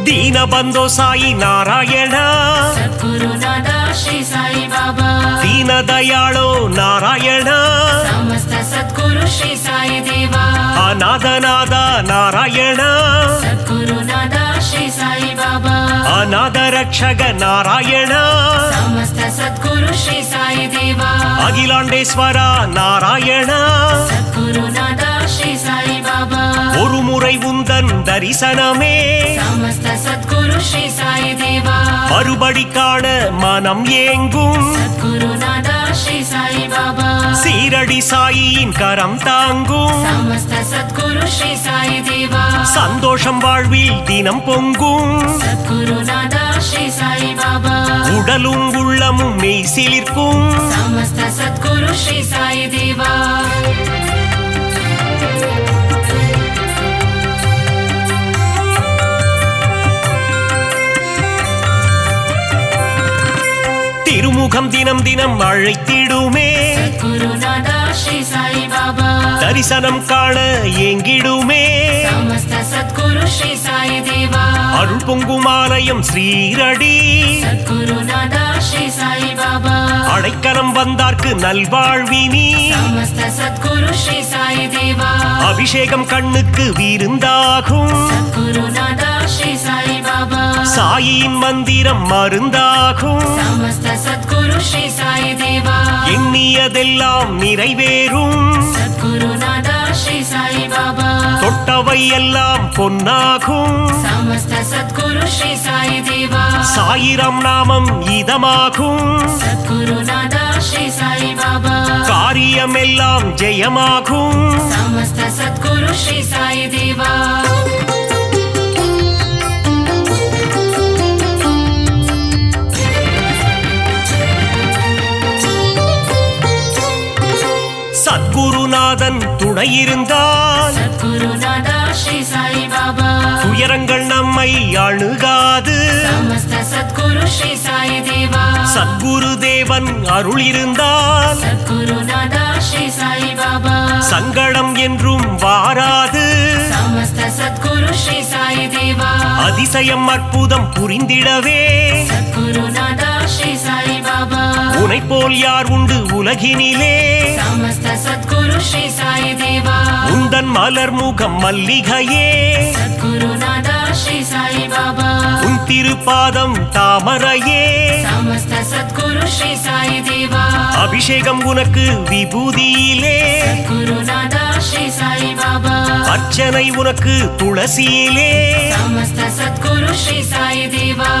दीन बंधो साई नारायण सद्गुरुनादा श्री साई बाबा दीन दयाळो नारायण समस्त सद्गुरु श्री साई देवा अनाथनाथ नारायण सद्गुरुनादा श्री साई बाबा अनाथ रक्षक नारायण समस्त सद्गुरु श्री साई देवा अखिलांडेश्वर नारायण सद्गुरुनादा श्री साई बाबा ஒரு முறை உந்தன் தரிசனமே समस्त सद्गुरु श्री साई देवा மறுபடி காண மனம் ஏங்கும் सद्गुरुनादा श्री साई बाबा சீரடி சாயின் கரம் தாங்கும் समस्त सद्गुरु श्री साई देवा சந்தோஷம் வாழ்வில் தினம் பொங்கும் सद्गुरुनादा श्री साई बाबा உடலும் உள்ளமும் மெய் சிலிர்க்கும் समस्त सद्गुरु श्री साई देवा திருமுகம் தினம் தினம் அழைத்திடுமே सद्गुरुनादा श्री साई बाबा தரிசனம் காண ஏங்கிடுமே समस्त सद्गुरु श्री साई देवा அருள் பொங்கும் ஆலயம் ஸ்ரீரடி सद्गुरुनादा श्री साई बाबा அடைக்கலம் வந்தார்க்கு நல்வாழ்வினி समस्त सद्गुरु श्री साई देवा அபிஷேகம் கண்ணுக்கு விருந்தாகும் सद्गुरुनादा श्री साई बाबा சாயின் மந்திரம் மருந்தாகும் समस्त सद्गुरु श्री साई देवा எண்ணியதெல்லாம் நிறைவேறும் सद्गुरुनादा श्री साई बाबा தொட்டவை எல்லாம் பொன்னாகும் समस्त सद्गुरु श्री साई देवा சாயிரம் நாமம் இதமாகும் सद्गुरुनादा श्री साई बाबा காரியமெல்லாம் ஜெயமாகும் समस्त सद्गुरु श्री साई देवा சத்குருநாதன் துணை இருந்தால் சத்குருநாதா ஸ்ரீ சாயி பாபா துயரங்கள் நம்மை அணுகாது சமஸ்த சத்குரு ஸ்ரீ சாயி தேவா சத்குரு தேவன் அருள் இருந்தால் சத்குருநாதா ஸ்ரீ சாயி பாபா சங்கடம் என்றும் வாராது சமஸ்த சத்குரு ஸ்ரீ சாயி தேவா அதிசயம் அற்புதம் புரிந்திடவே சத்குருநாதா ஸ்ரீ சாயி பாபா உனை போல் யார் உண்டு உலகினிலே சமஸ்த சத்குரு ஸ்ரீ சாயி தேவா உந்தன் மலர் முகம் மல்லிகையே சத்குருநாதா ஸ்ரீ சாயி பாபா உன் திருப்பாதம் தாமரையே சமஸ்த சத்குரு ஸ்ரீ சாயி தேவா அபிஷேகம் உனக்கு விபூதியிலே குருநாதா ஸ்ரீ சாயி பாபா அர்ச்சனை உனக்கு துளசியிலே சமஸ்த சத்குரு ஸ்ரீ சாயி தேவா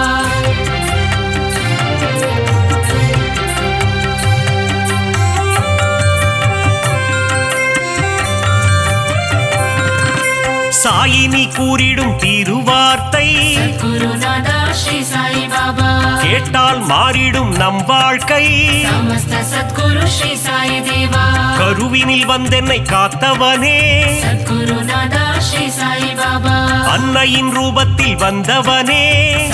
சாயினி கூறிடும் திருவார்த்தை குருநாதா ஸ்ரீ சாயி பாபா கேட்டால் மாறிடும் நம் வாழ்க்கை சமஸ்த சத்குரு ஸ்ரீ சாயி தேவா கருவினில் வந்தென்னை காத்தவனே சத்குருநாதா ஸ்ரீ சாயி பாபா அன்னையின் ரூபத்தில் வந்தவனே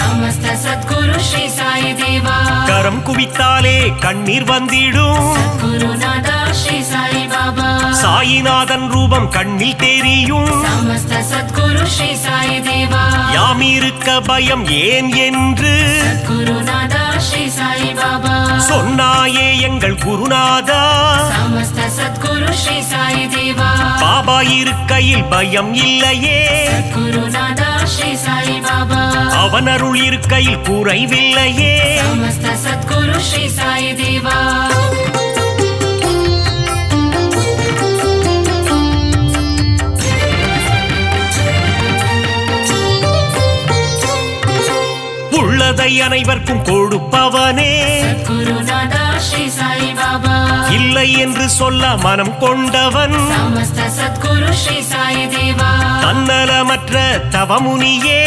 சமஸ்த சத்குரு ஸ்ரீ சாயி தேவா கரம் குவித்தாலே கண்ணீர் வந்திடும் குருநாதா ஸ்ரீ சாயி பாபா சாயிநாதன் ரூபம் கண்ணில் தெரியும் சமஸ்த சத்குரு ஸ்ரீ சாயி தேவா யாம் இருக்க பயம் ஏன் என்று குருநாதா ஸ்ரீ சாயி பாபா சொன்னாயே எங்கள் குருநாதா சமஸ்த சத்குரு ஸ்ரீ சாயி தேவா பாபா இருக்கையில் பயம் இல்லையே குருநாதா ஸ்ரீ சாயி பாபா அவன் அருள் இருக்கையில் குறைவில்லையே சமஸ்த சத்குரு ஸ்ரீ சாயி தேவா உள்ளதை அனைவருக்கும் கொடுப்பவனே குருநாதா ஸ்ரீ சாயி பாபா இல்லை என்று சொல்ல மனம் கொண்டவன் சமஸ்த சத்குரு ஸ்ரீ சாயி தேவா தன்னலமற்ற தவமுனியே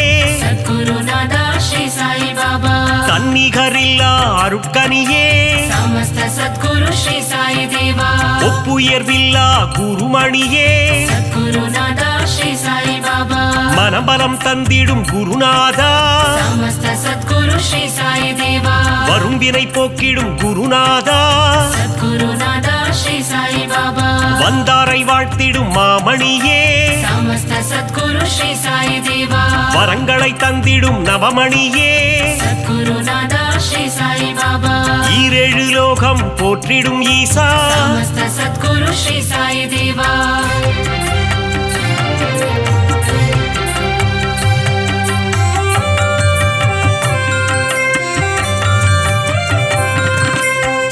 குருநாதா ஸ்ரீ சாயி பாபா தன்னிகரில்லா அருட்கனியே சமஸ்த சத்குரு ஸ்ரீ சாயி தேவா ஒப்புயர்வில்லா குருமணியே குருநாதா ஸ்ரீ சாயி பாபா மனபலம் தந்திடும் குருநாதா சமஸ்த சத்குரு ஸ்ரீ சாயி தேவா வரும் வினை போக்கிடும் குருநாதா குருநாதா ஸ்ரீ சாயி பாபா வந்தாரை வாழ்த்திடும் மாமணியே சமஸ்த சத்குரு ஸ்ரீ சாயி தேவா வரங்களை தந்திடும் நவமணியே குருநாதா ஸ்ரீ சாயி பாபா ஈரேழு லோகம் போற்றிடும் ஈசா சமஸ்த சத்குரு ஸ்ரீ சாயி தேவா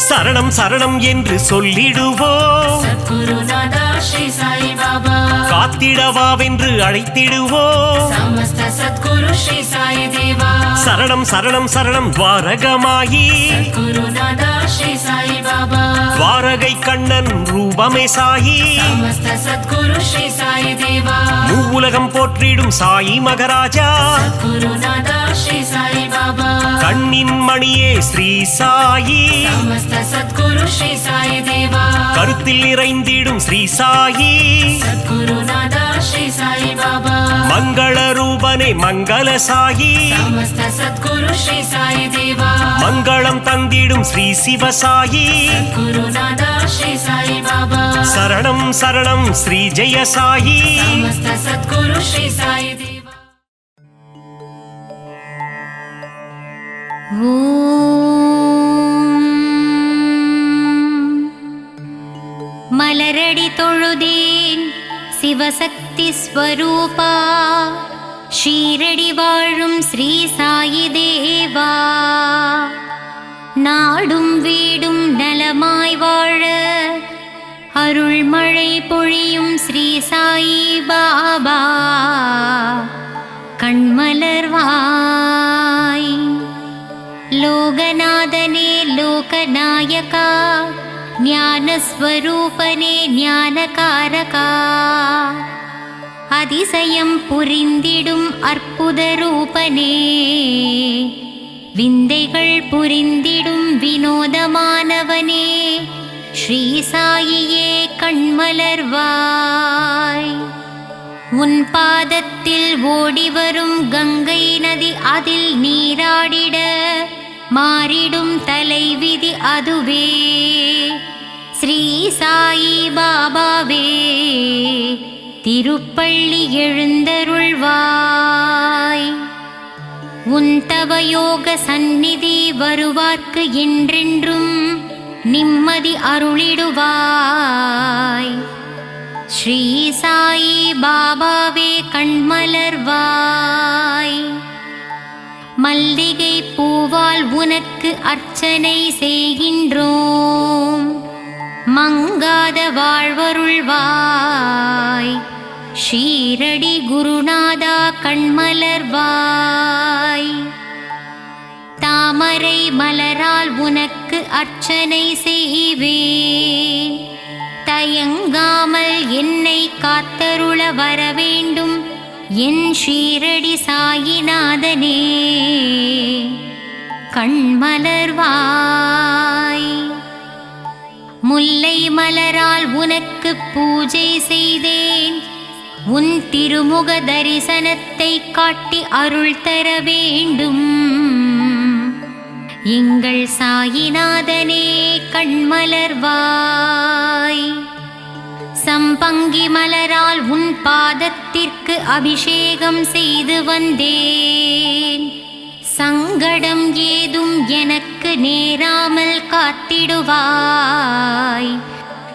சரணம் சரணம் என்று சொல்லிடுவோம் குருநாதா ஸ்ரீ சாயி பாபா காத்திடவாவென்று அழைத்திடுவோம் சமஸ்த சத்குரு ஸ்ரீ சாயி தேவா சரணம் சரணம் சரணம் துவாரகமாயி குருநாதா ஸ்ரீ சாயி பாபா துவாரகை கண்ணன் ரூபமே சாயி சமஸ்த சத்குரு ஸ்ரீ சாயி தேவா மூவுலகம் போற்றிடும் சாயி மகராஜா குருநாதா ஸ்ரீ சாயி பாபா கண்ணின் மணியே ஸ்ரீ சாயி சமஸ்த சத்குரு ஸ்ரீ சாயி தேவா கருத்தில் நிறைந்திடும் ஸ்ரீ சாயி குருநாதா ஸ்ரீ சாயி பாபா மங்கள ரூபனே மங்கள சாயி சமஸ்த சத்குரு ஸ்ரீ சாயி தேவா மங்களம் தந்திடும் ஸ்ரீ சிவசாயி குருநாதா ஸ்ரீ சாயி பாபா சரணம் சரணம் ஸ்ரீ ஜெய சாயி சமஸ்த சத்குரு ஸ்ரீ சாயி தேவா மலரடி தொழுதேன் சிவசக்தி ஸ்வரூபா ஷீரடி வாழும் ஸ்ரீ சாயி தேவா நாடும் வீடும் நலமாய் வாழ அருள்மழை பொழியும் ஸ்ரீ சாயி பாபா கண்மலர்வாய் லோகநாதனே லோகநாயகா ஞானஸ்வரூபனே ஞானகாரகா அதிசயம் புரிந்திடும் அற்புத ரூபனே விந்தைகள் புரிந்திடும் வினோதமானவனே ஸ்ரீ சாயியே கண்மலர்வாய். உன் பாதத்தில் ஓடிவரும் கங்கை நதி அதில் நீராடிட மாறிடும் தலைவிதி அதுவே. ஸ்ரீ சாயி பாபாவே திருப்பள்ளி எழுந்தருள்வாய். உன் தவயோக சந்நிதி வருவார்க்கு என்றென்றும் நிம்மதி அருளிடுவாய். ஸ்ரீ சாயி பாபாவே கண்மலர்வாய். மல்லிகை பூவால் உனக்கு அர்ச்சனை செய்கின்றோம். மங்காத வாழ்வருள்வாய். ஷீரடி குருநாதா கண்மலர்வாய். தாமரை மலரால் உனக்கு அர்ச்சனை செய்வேன். தயங்காமல் என்னை காத்தருள வரவேண்டும் என் ஷீரடி சாயிநாதனே கண்மலர்வாய். முல்லை மலரால் உனக்கு பூஜை செய்தேன். உன் திருமுக தரிசனத்தை காட்டி அருள் தர வேண்டும் எங்கள் சாயிநாதனே கண்மலர்வாய். சம்பங்கி மலரால் உன் பாதத்திற்கு அபிஷேகம் செய்து வந்தேன். சங்கடம் ஏதும் எனக்கு நேராமல் காத்திடுவாய்.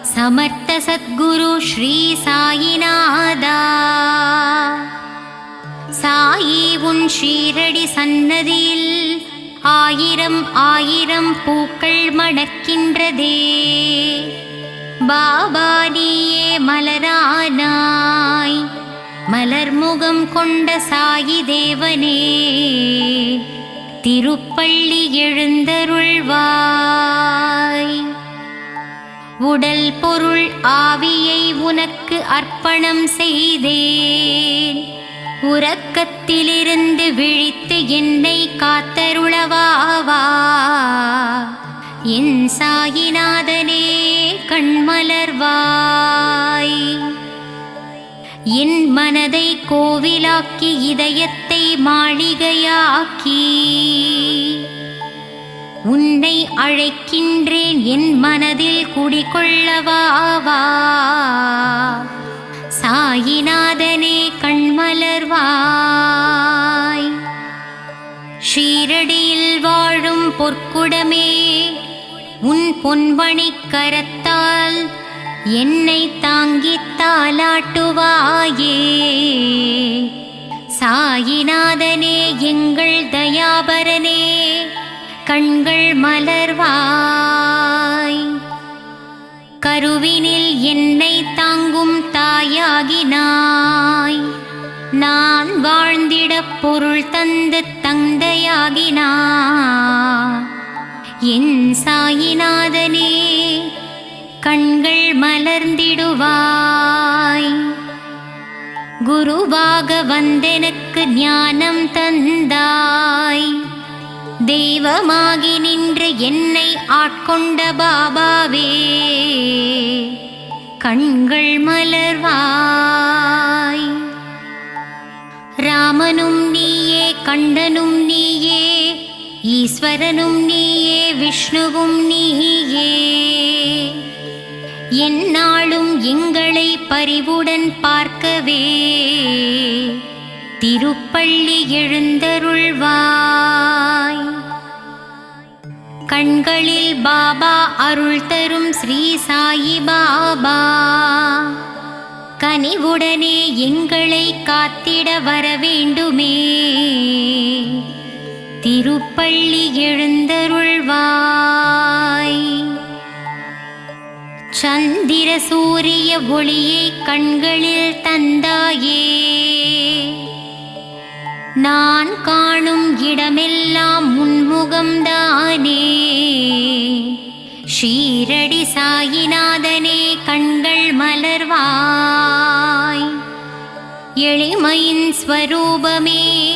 சமர்த்த சத்குரு ஸ்ரீ சாயிநாதா. சாயி உன் ஷீரடி சன்னதியில் ஆயிரம் ஆயிரம் பூக்கள் மணக்கின்றதே. பாபா நீயே மலரானாய். மலர்முகம் கொண்ட சாயி தேவனே திருப்பள்ளி எழுந்தருள்வாய். உடல் பொருள் ஆவியை உனக்கு அர்ப்பணம் செய்தேன். உறக்கத்திலிருந்து விழித்து என்னை காத்தருளவாவா என் சாயிநாதனே கண்மலர்வாய். என் மனதை கோவிலாக்கி இதயத்தை மாளிகையாக்கி உன்னை அழைக்கின்றேன். என் மனதில் குடிகொள்ளவாவா சாயிநாதனே கண்மலர்வாய். ஷீரடியில் வாழும் பொற்குடமே உன் பொன்மணிக் கரத்தால் என்னை தாங்கித் தாலாட்டுவாயே. சாயிநாதனே எங்கள் தயாபரனே கண்கள் மலர்வாய். கருவினில் என்னை தாங்கும் தாயாகினாய். நான் வாழ்ந்திட பொருள் தந்து தந்தையாகினாய். என் சாயிநாதனே கண்கள் மலர்ந்திடுவாய். குருவாக வந்தெனக்கு ஞானம் தந்தாய். தெய்வமாகி நின்று என்னை ஆட்கொண்ட பாபாவே கண்கள் மலர்வாய். ராமனும் நீயே, கண்டனும் நீயே, ஈஸ்வரனும் நீயே, விஷ்ணுவும் நீயே. எந்நாளும் எங்களை பரிவுடன் பார்க்கவே திருப்பள்ளி எழுந்தருள்வாய். கண்களில் பாபா அருள் தரும் ஸ்ரீ சாயி பாபா கனிவுடனே எங்களை காத்திட வரவேண்டுமே. திருப்பள்ளி எழுந்தருள்வாய். சந்திர சூரிய ஒளியை கண்களில் தந்தாயே. நான் காணும் இடமெல்லாம் உன்முகம்தானே. ஷீரடி சாயிநாதனே கண்கள் மலர்வாய். எளிமையின் ஸ்வரூபமே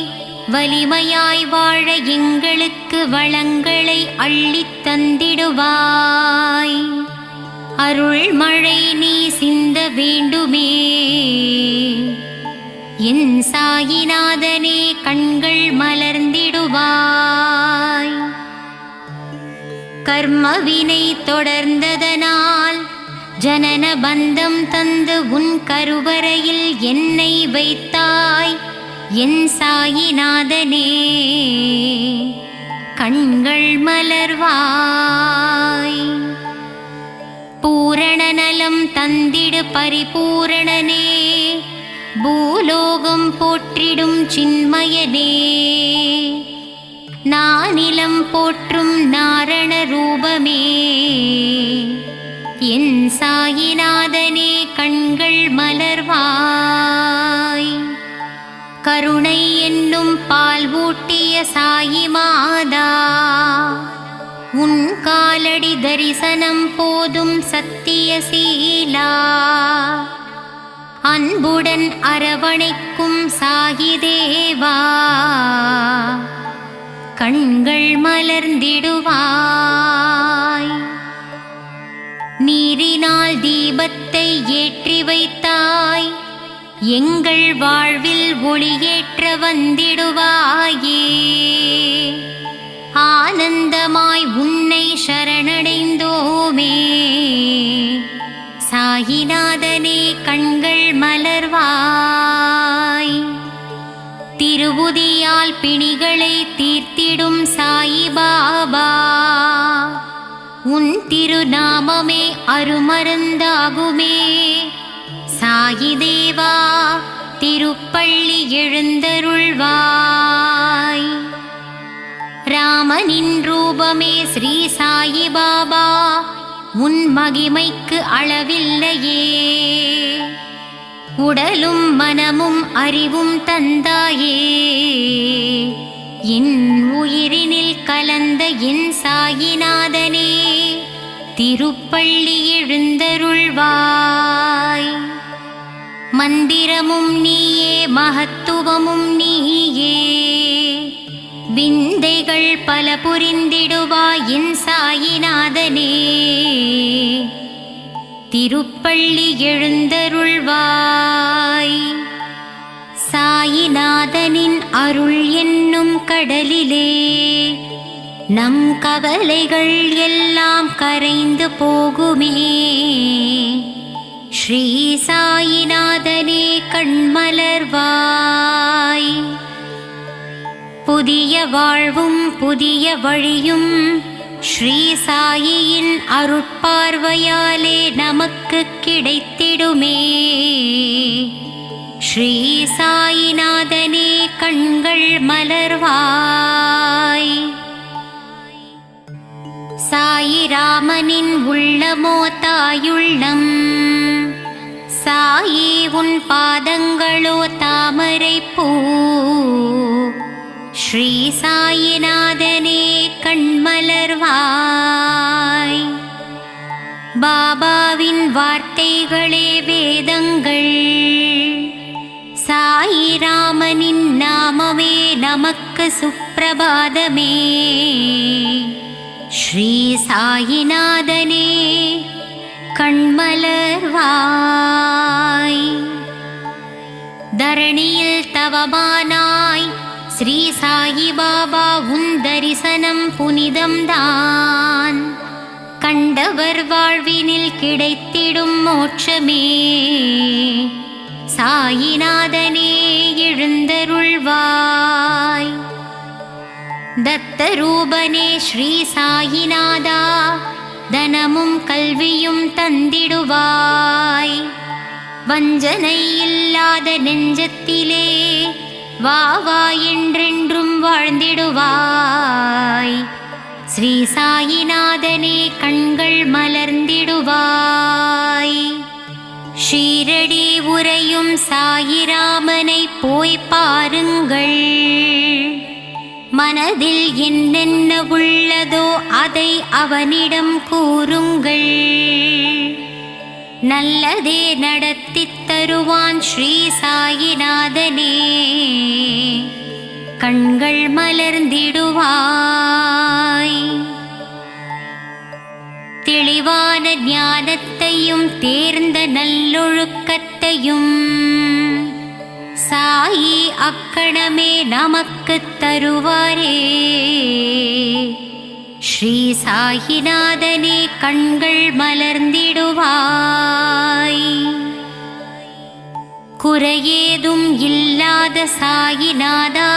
வலிமையாய் வாழ எங்களுக்கு வளங்களை அள்ளித் தந்திடுவாய். அருள்மழை நீ சிந்த வேண்டுமே என் சாயிநாதனே கண்கள் மலர்ந்திடுவாய். கர்மவினை தொடர்ந்ததனால் ஜனன பந்தம் தந்து உன் கருவறையில் என்னை வைத்தாய் என் சாயிநாதனே கண்கள் மலர்வாய். பூரண நலம் தந்திடு பரிபூரணனே பூலோகம் போற்றிடும் சின்மயனே நானிலம் போற்றும் நாரண ரூபமே என் சாயிநாதனே கண்கள் மலர்வாய். கருணை என்னும் பால் ஊட்டிய சாயி மாதா உன் காலடி தரிசனம் போதும் சத்தியசீலா அன்புடன் அரவணைக்கும் சாயி தேவா கண்கள் மலர்ந்திடுவாய். நீரினால் தீபத்தை ஏற்றி வைத்தாய் எங்கள் வாழ்வில் ஒளியேற்ற வந்திடுவாயே. ஆனந்தமாய் உன்னை சரணடைந்தோமே சாயிநாதனே கண்கள் மலர்வாய். திருவுதியால் பிணிகளை தீர்த்திடும் சாயி பாபா உன் திருநாமமே அருமருந்தாகுமே சாயி தேவா திருப்பள்ளி எழுந்தருள்வாய். ராமனின் ரூபமே ஸ்ரீ சாயி பாபா உன் மகிமைக்கு அளவில்லையே. உடலும் மனமும் அறிவும் தந்தாயே என் உயிரினில் கலந்த என் சாயிநாதனே திருப்பள்ளி எழுந்தருள்வாய். மந்திரமும் நீயே மகத்துவமும் நீயே விந்தைகள் பல புரிந்திடுவாய் என் சாயிநாதனே திருப்பள்ளி எழுந்தருள்வாய். சாயிநாதனின் அருள் என்னும் கடலிலே நம் கவலைகள் எல்லாம் கரைந்து போகுமே. ஸ்ரீ சாயிநாதனே கண்மலர்வாய். புதிய வாழ்வும் புதிய வழியும் ஸ்ரீ சாயியின் அருட்பார்வையாலே நமக்கு கிடைத்திடுமே. ஸ்ரீ சாயிநாதனே கண்கள் மலர்வாய். சாயிராமனின் உள்ளமோ தாயுள்ளம் சாயி உன் பாதங்களோ தாமரை பூ. ஸ்ரீ சாயிநாதனே கண்மலர்வாய். பாபாவின் வார்த்தைகளே வேதங்கள் சாயிராமனின் நாமமே நமக்கு சுப்பிரபாதமே. ஸ்ரீ சாயிநாதனே கண்மலர்வாய். தரணியில் தவமானாய் ஸ்ரீ சாயி பாபா உன் தரிசனம் புனிதம்தான். கண்டவர் வாழ்வினில் கிடைத்திடும் மோட்சமே. சாயிநாதனே எழுந்தருள்வாய். தத்தரூபனே ஸ்ரீ சாயிநாதா தனமும் கல்வியும் தந்திடுவாய். வஞ்சனை இல்லாத நெஞ்சத்திலே வா வா என்றென்றும் வாழ்ந்திடுவாய். ஸ்ரீ சாயிநாதனே கண்கள் மலர்ந்திடுவாய். ஷீரடி உறையும் சாயிராமனை போய் பாருங்கள். மனதில் என்னென்ன உள்ளதோ அதை அவனிடம் கூறுங்கள். நல்லதே நடத்தித் தருவான் ஸ்ரீ சாயிநாதனே கண்கள் மலர்ந்திடுவாய். தெளிவான ஞானத்தை ஞானத்தையும் தேர்ந்த நல்லொழுக்கத்தையும் சாயி அக்கணமே நமக்குத் தருவாரே. ஸ்ரீ சாயிநாதனே கண்கள் மலர்ந்திடுவாய். குறையேதும் இல்லாத சாயிநாதா,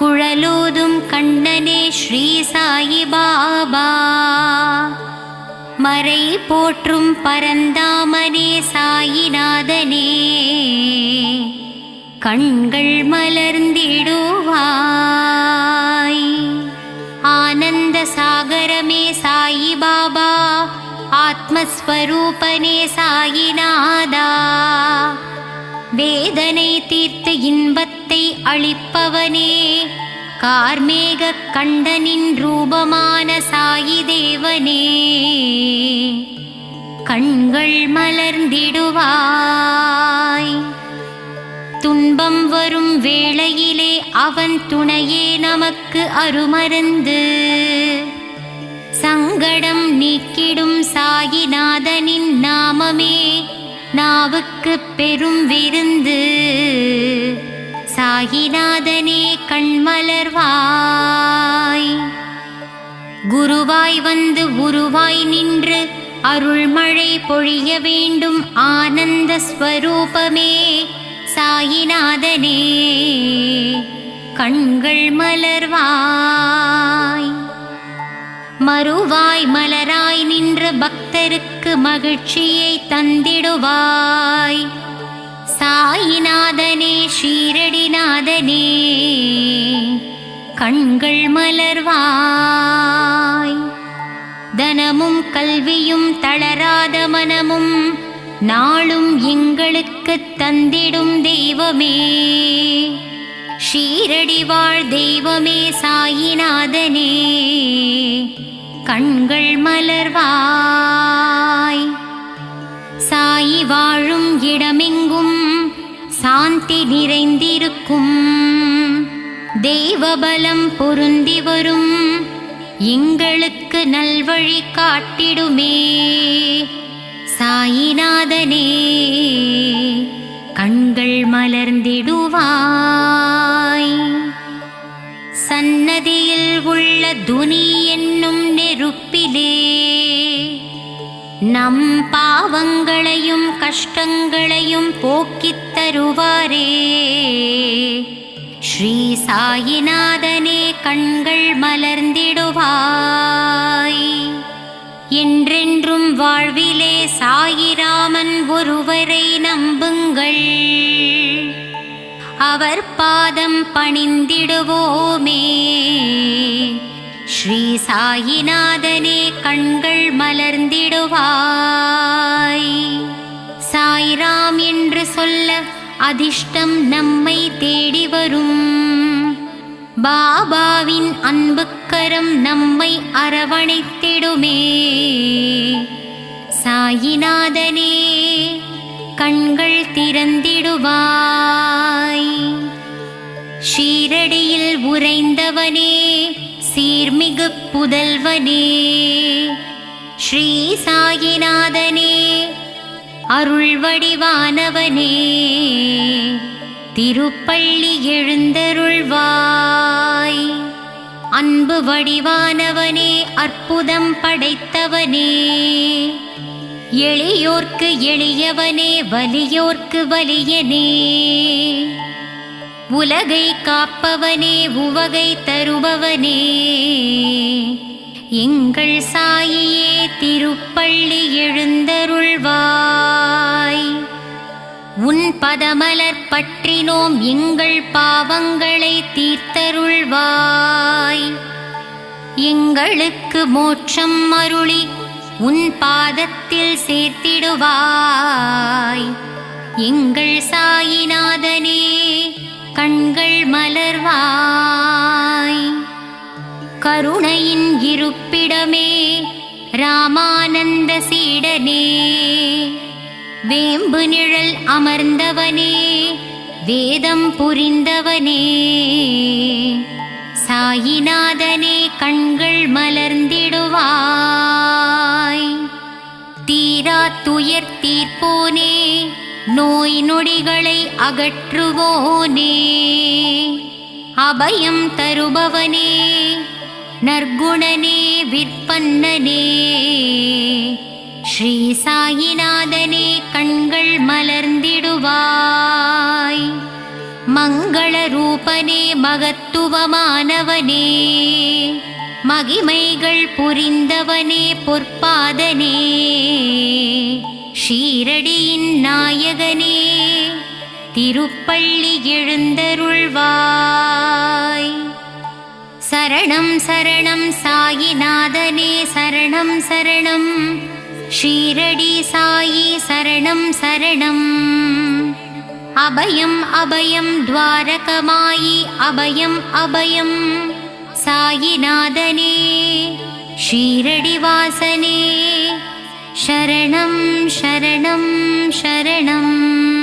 குழலூதும் கண்ணனே ஸ்ரீ சாயி பாபா, மறை போற்றும் பரந்தாமனே சாயிநாதனே கண்கள் மலர்ந்திடுவாய். ஆனந்த சாகரமே சாயி பாபா, ஆத்மஸ்வரூபனே சாயிநாதா, வேதனை தீர்த்து இன்பத்தை அளிப்பவனே, கார்மேக கண்டனின் ரூபமான சாயி தேவனே கண்கள் மலர்ந்திடுவாய். துன்பம் வரும் வேளையிலே அவன் துணையே நமக்கு அருமருந்து, சங்கடம் நீக்கிடும் சாயிநாதனின் நாமமே நாவுக்கு பெரும் விருந்து. சாயிநாதனே கண்மலர்வாய். குருவாய் வந்து உருவாய் நின்று அருள்மழை பொழிய வேண்டும் ஆனந்த ஸ்வரூபமே சாயிநாதனே கண்கள் மலர்வாய். மறுவாய் மலராய் நின்ற பக்தருக்கு மகிழ்ச்சியை தந்திடுவாய். சாயிநாதனே ஷீரடிநாதனே கண்கள் மலர்வாய். தனமும் கல்வியும் தளராத மனமும் நாளும் எங்களுக்கு தந்திடும் தெய்வமே, ஷீரடி வாழ் தெய்வமே சாயிநாதனே கண்கள் மலர்வாய். சாயி வாழும் இடமெங்கும் சாந்தி நிறைந்திருக்கும், தெய்வபலம் பொருந்தி வரும் எங்களுக்கு நல்வழி காட்டிடுமே. சாயிநாதனே கண்கள் மலர்ந்திடுவாய். சன்னதியில் உள்ள துனி என்னும் நெருப்பிலே நம் பாவங்களையும் கஷ்டங்களையும் போக்கித் தருவாரே. ஸ்ரீ சாயிநாதனே கண்கள் மலர்ந்திடுவாய். என்றென்றும் வாழ்விலே சாயிராமன் ஒருவரை நம்புங்கள், அவர் பாதம் பணிந்திடுவோமே. ஸ்ரீ சாயிநாதனே கண்கள் மலர்ந்திடுவாய். சாய்ராம் என்று சொல்ல அதிர்ஷ்டம் நம்மை தேடி வரும், பாபாவின் அன்புக்கரம் நம்மை அரவணைத்திடுமே. சாயிநாதனே கண்கள் திறந்திடுவாய். ஷீரடியில் உறைந்தவனே சீர்மிகு புதல்வனே, ஸ்ரீ சாயிநாதனே அருள் வடிவானவனே திருப்பள்ளி எழுந்தருள்வாய். அன்பு வடிவானவனே அற்புதம் படைத்தவனே, எளியோர்க்கு எளியவனே வலியோர்க்கு வலியனே, உலகை காப்பவனே உவகை தருபவனே, எங்கள் சாயியே திருப்பள்ளி எழுந்தருள்வாய். உன் பதமலர் பற்றினோம் எங்கள் பாவங்களை தீர்த்தருள்வாய். எங்களுக்கு மோட்சம் அருளி உன் பாதத்தில் சேர்த்திடுவாய். எங்கள் சாயிநாதனே கண்கள் மலர்வாய். கருணையின் இருப்பிடமே ராமானந்த சீடனே, வேம்பு நிழல் அமர்ந்தவனே வேதம் புரிந்தவனே, சாயிநாதனே கண்கள் மலர்ந்திடுவாய். தீரா துயர் தீர்ப்போனே, நோய் நொடிகளை அகற்றுவோனே, அபயம் தருபவனே, நற்குணனே, விற்பன்னனே, ஸ்ரீ சாயிநாதனே கண்கள் மலர்ந்திடுவாய். மங்கள ரூபனே, மகத்துவமானவனே, மகிமைகள் புரிந்தவனே, பொற்பாதனே, ஷீரடியின் நாயகனே, திருப்பள்ளி எழுந்தருள்வாய். சரணம் சரணம் சாயிநாதனே, சரணம் சரணம் ஷீரடி சாயி, சரணம் சரணம். அபயம் அபயம் துவாரகமாயி, அபயம் அபயம் சாயிநாதனே, ஷீரடி வாசனே, சரணம் சரணம் சரணம்.